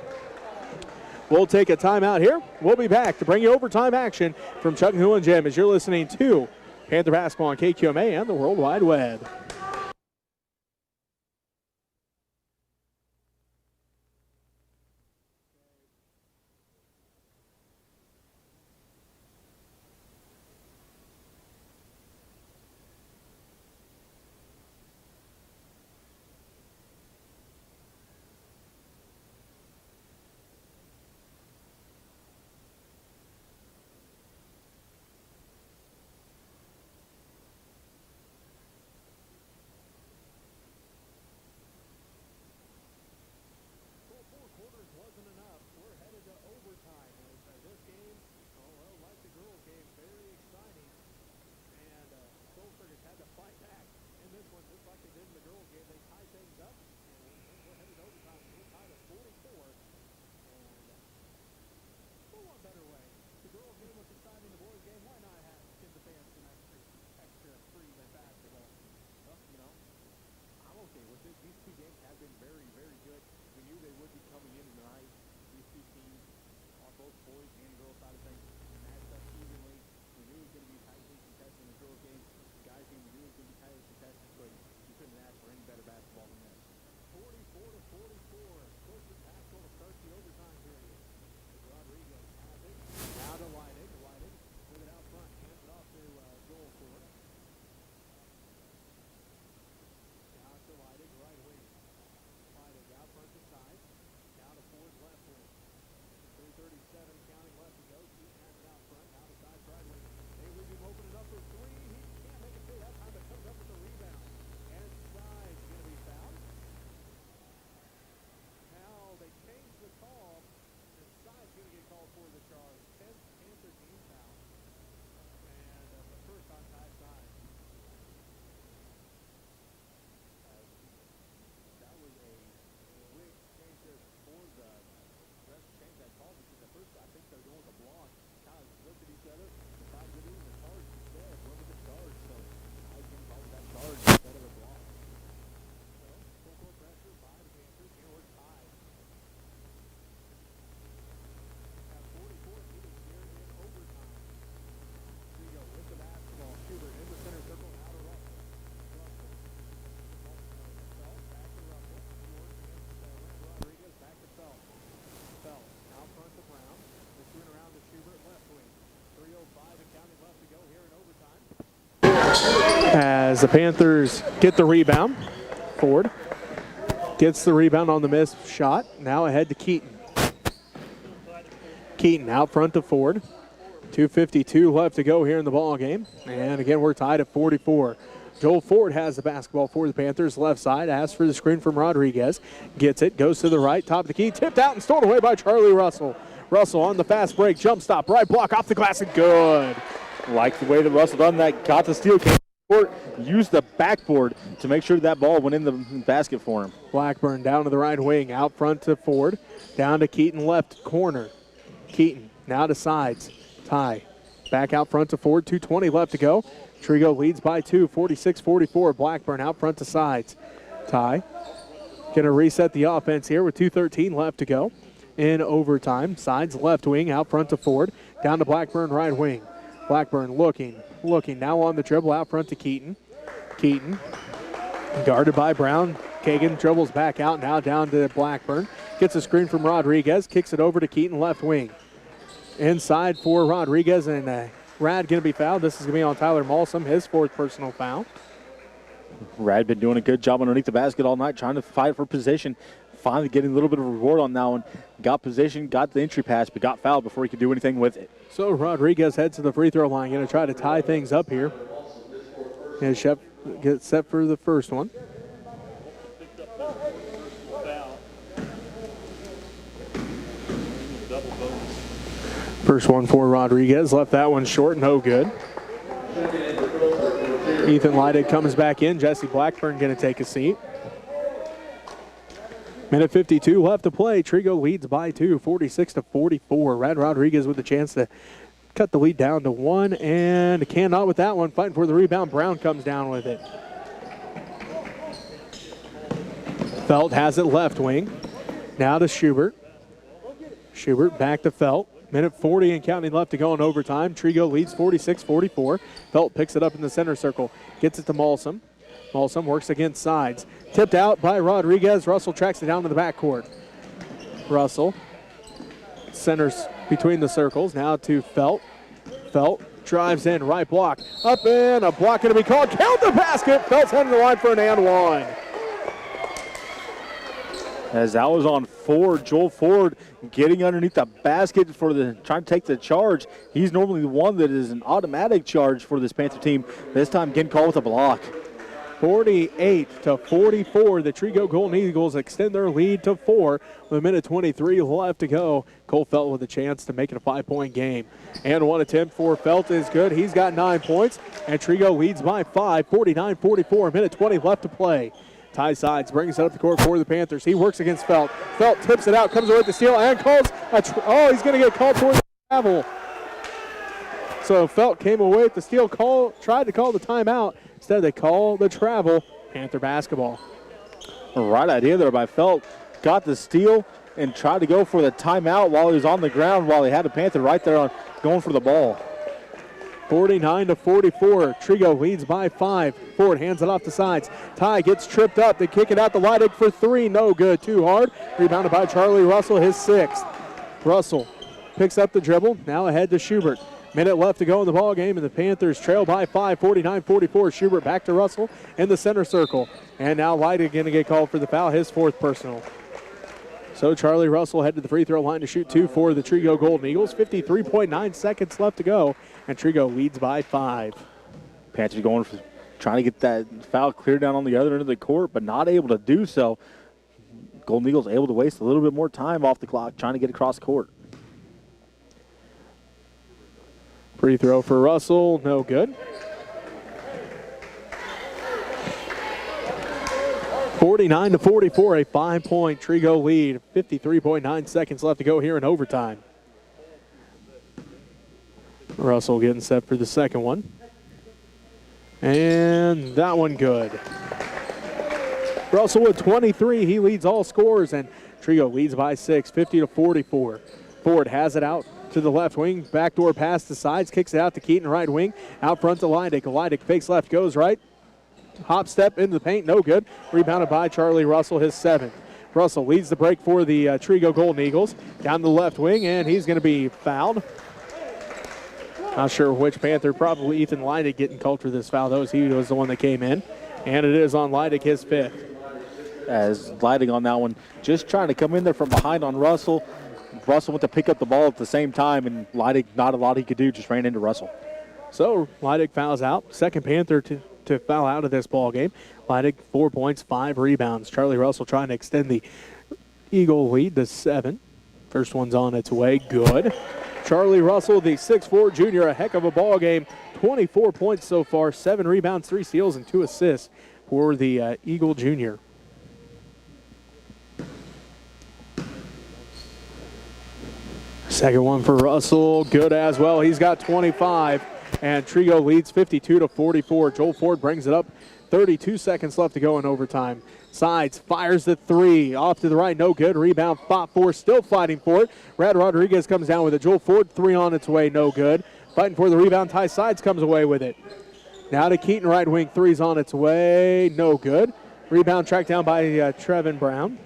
We'll take a timeout here. We'll be back to bring you overtime action from Chuck and Hula Gym as you're listening to Panther Basketball on KQMA and the World Wide Web. As the Panthers get the rebound, Ford gets the rebound on the missed shot. Now ahead to Keaton. Keaton out front to Ford. 2:52 left to go here in the ball game. And again, we're tied at 44. Joel Ford has the basketball for the Panthers. Left side, asks for the screen from Rodriguez. Gets it, goes to the right, top of the key, tipped out and stolen away by Charlie Russell. Russell on the fast break, jump stop, right block, off the glass and good. Like the way that Russell done that, got the steal, came court, used the backboard to make sure that ball went in the basket for him. Blackburn down to the right wing, out front to Ford, down to Keaton left corner. Keaton now to sides. Ty back out front to Ford, 2:20 left to go. Trego leads by 2, 46-44. Blackburn out front to sides. Ty going to reset the offense here with 2:13 left to go in overtime. Sides left wing, out front to Ford, down to Blackburn right wing. Blackburn looking now on the dribble out front to Keaton. Keaton guarded by Brown. Kagan dribbles back out, now down to Blackburn. Gets a screen from Rodriguez, kicks it over to Keaton left wing. Inside for Rodriguez, and Rad going to be fouled. This is going to be on Tyler Malsum, his 4th personal foul. Rad been doing a good job underneath the basket all night, trying to fight for position. Finally getting a little bit of a reward on that one. Got position, got the entry pass, but got fouled before he could do anything with it. So Rodriguez heads to the free throw line, going to try to tie things up here. And Shep gets set for the first one. First one for Rodriguez, left that one short, no good. Ethan Leidig comes back in. Jesse Blackburn going to take a seat. Minute 52 left to play. Trego leads by 2, 46-44. Rad Rodriguez with a chance to cut the lead down to 1, and cannot with that one. Fighting for the rebound. Brown comes down with it. Felt has it left wing. Now to Schubert. Schubert back to Felt. Minute 40 and counting left to go in overtime. Trego leads 46-44. Felt picks it up in the center circle. Gets it to Malsum. Malsum works against sides. Tipped out by Rodriguez. Russell tracks it down to the backcourt. Russell centers between the circles. Now to Felt. Felt drives in. Right block. Up in. A block going to be called. Count the basket. Felt's heading the line for an and one. As that was on Ford, Joel Ford getting underneath the basket for trying to take the charge. He's normally the one that is an automatic charge for this Panther team. This time getting called with a block. 48-44. The Trego Golden Eagles extend their lead to 4 with a minute 23 left to go. Cole Felt with a chance to make it a 5-point game. And one attempt for Felt is good. He's got 9 points, and Trego leads by 5, 49-44. Minute 20 left to play. Ty Sides brings it up the court for the Panthers. He works against Felt. Felt tips it out, comes away with the steal, and calls he's going to get called for the travel. So Felt came away with the steal, tried to call the timeout. Instead, they call the travel. Panther basketball. Right idea there by Felt. Got the steal and tried to go for the timeout while he was on the ground, while he had a Panther right there going for the ball. 49-44. Trego leads by 5. Ford hands it off the sides. Ty gets tripped up. They kick it out to Leidig for 3. No good. Too hard. Rebounded by Charlie Russell, his 6th. Russell picks up the dribble. Now ahead to Schubert. Minute left to go in the ball game, and the Panthers trail by 5, 49-44. Schubert back to Russell in the center circle. And now Leidig going to get called for the foul, his 4th personal. So Charlie Russell head to the free throw line to shoot 2 for the Trego Golden Eagles. 53.9 seconds left to go, and Trego leads by 5. Panthers trying to get that foul cleared down on the other end of the court, but not able to do so. Golden Eagles able to waste a little bit more time off the clock trying to get across court. Free throw for Russell, no good. 49-44, a 5-point Trego lead. 53.9 seconds left to go here in overtime. Russell getting set for the second one. And that one good. Russell with 23, he leads all scorers, and Trego leads by 6, 50-44. Ford has it out to the left wing, backdoor pass to sides, kicks it out to Keaton, right wing, out front to Leidig. Leidig fakes left, goes right. Hop step into the paint, no good. Rebounded by Charlie Russell, his 7th. Russell leads the break for the Trego Golden Eagles. Down the left wing, and he's going to be fouled. Not sure which Panther, probably Ethan Leidig getting called for this foul, though, as he was the one that came in. And it is on Leidig, his 5th. As Leidig on that one, just trying to come in there from behind on Russell. Russell went to pick up the ball at the same time, and Leidig, not a lot he could do, just ran into Russell. So Leidig fouls out. Second Panther to foul out of this ball game. Leidig 4 points, 5 rebounds. Charlie Russell trying to extend the Eagle lead to 7. First one's on its way. Good. Charlie Russell, the 6'4 junior, a heck of a ball game. 24 points so far, 7 rebounds, 3 steals, and 2 assists for the Eagle junior. Second one for Russell, good as well. He's got 25, and Trego leads 52-44. Joel Ford brings it up. 32 seconds left to go in overtime. Sides fires the 3 off to the right, no good. Rebound, fought for, still fighting for it. Brad Rodriguez comes down with it. Joel Ford 3 on its way, no good. Fighting for the rebound. Ty Sides comes away with it. Now to Keaton, right wing, 3's on its way, no good. Rebound tracked down by Trevin Brown.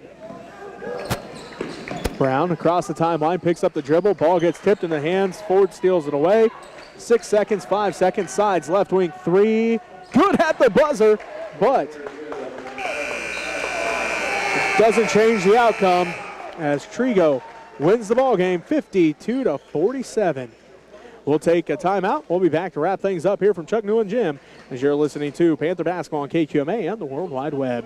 Brown across the timeline, picks up the dribble. Ball gets tipped in the hands. Ford steals it away. 6 seconds, 5 seconds. Sides, left wing, 3. Good at the buzzer, but it doesn't change the outcome as Trego wins the ball game 52-47. We'll take a timeout. We'll be back to wrap things up here from Chuck Newland Gym as you're listening to Panther Basketball on KQMA and the World Wide Web.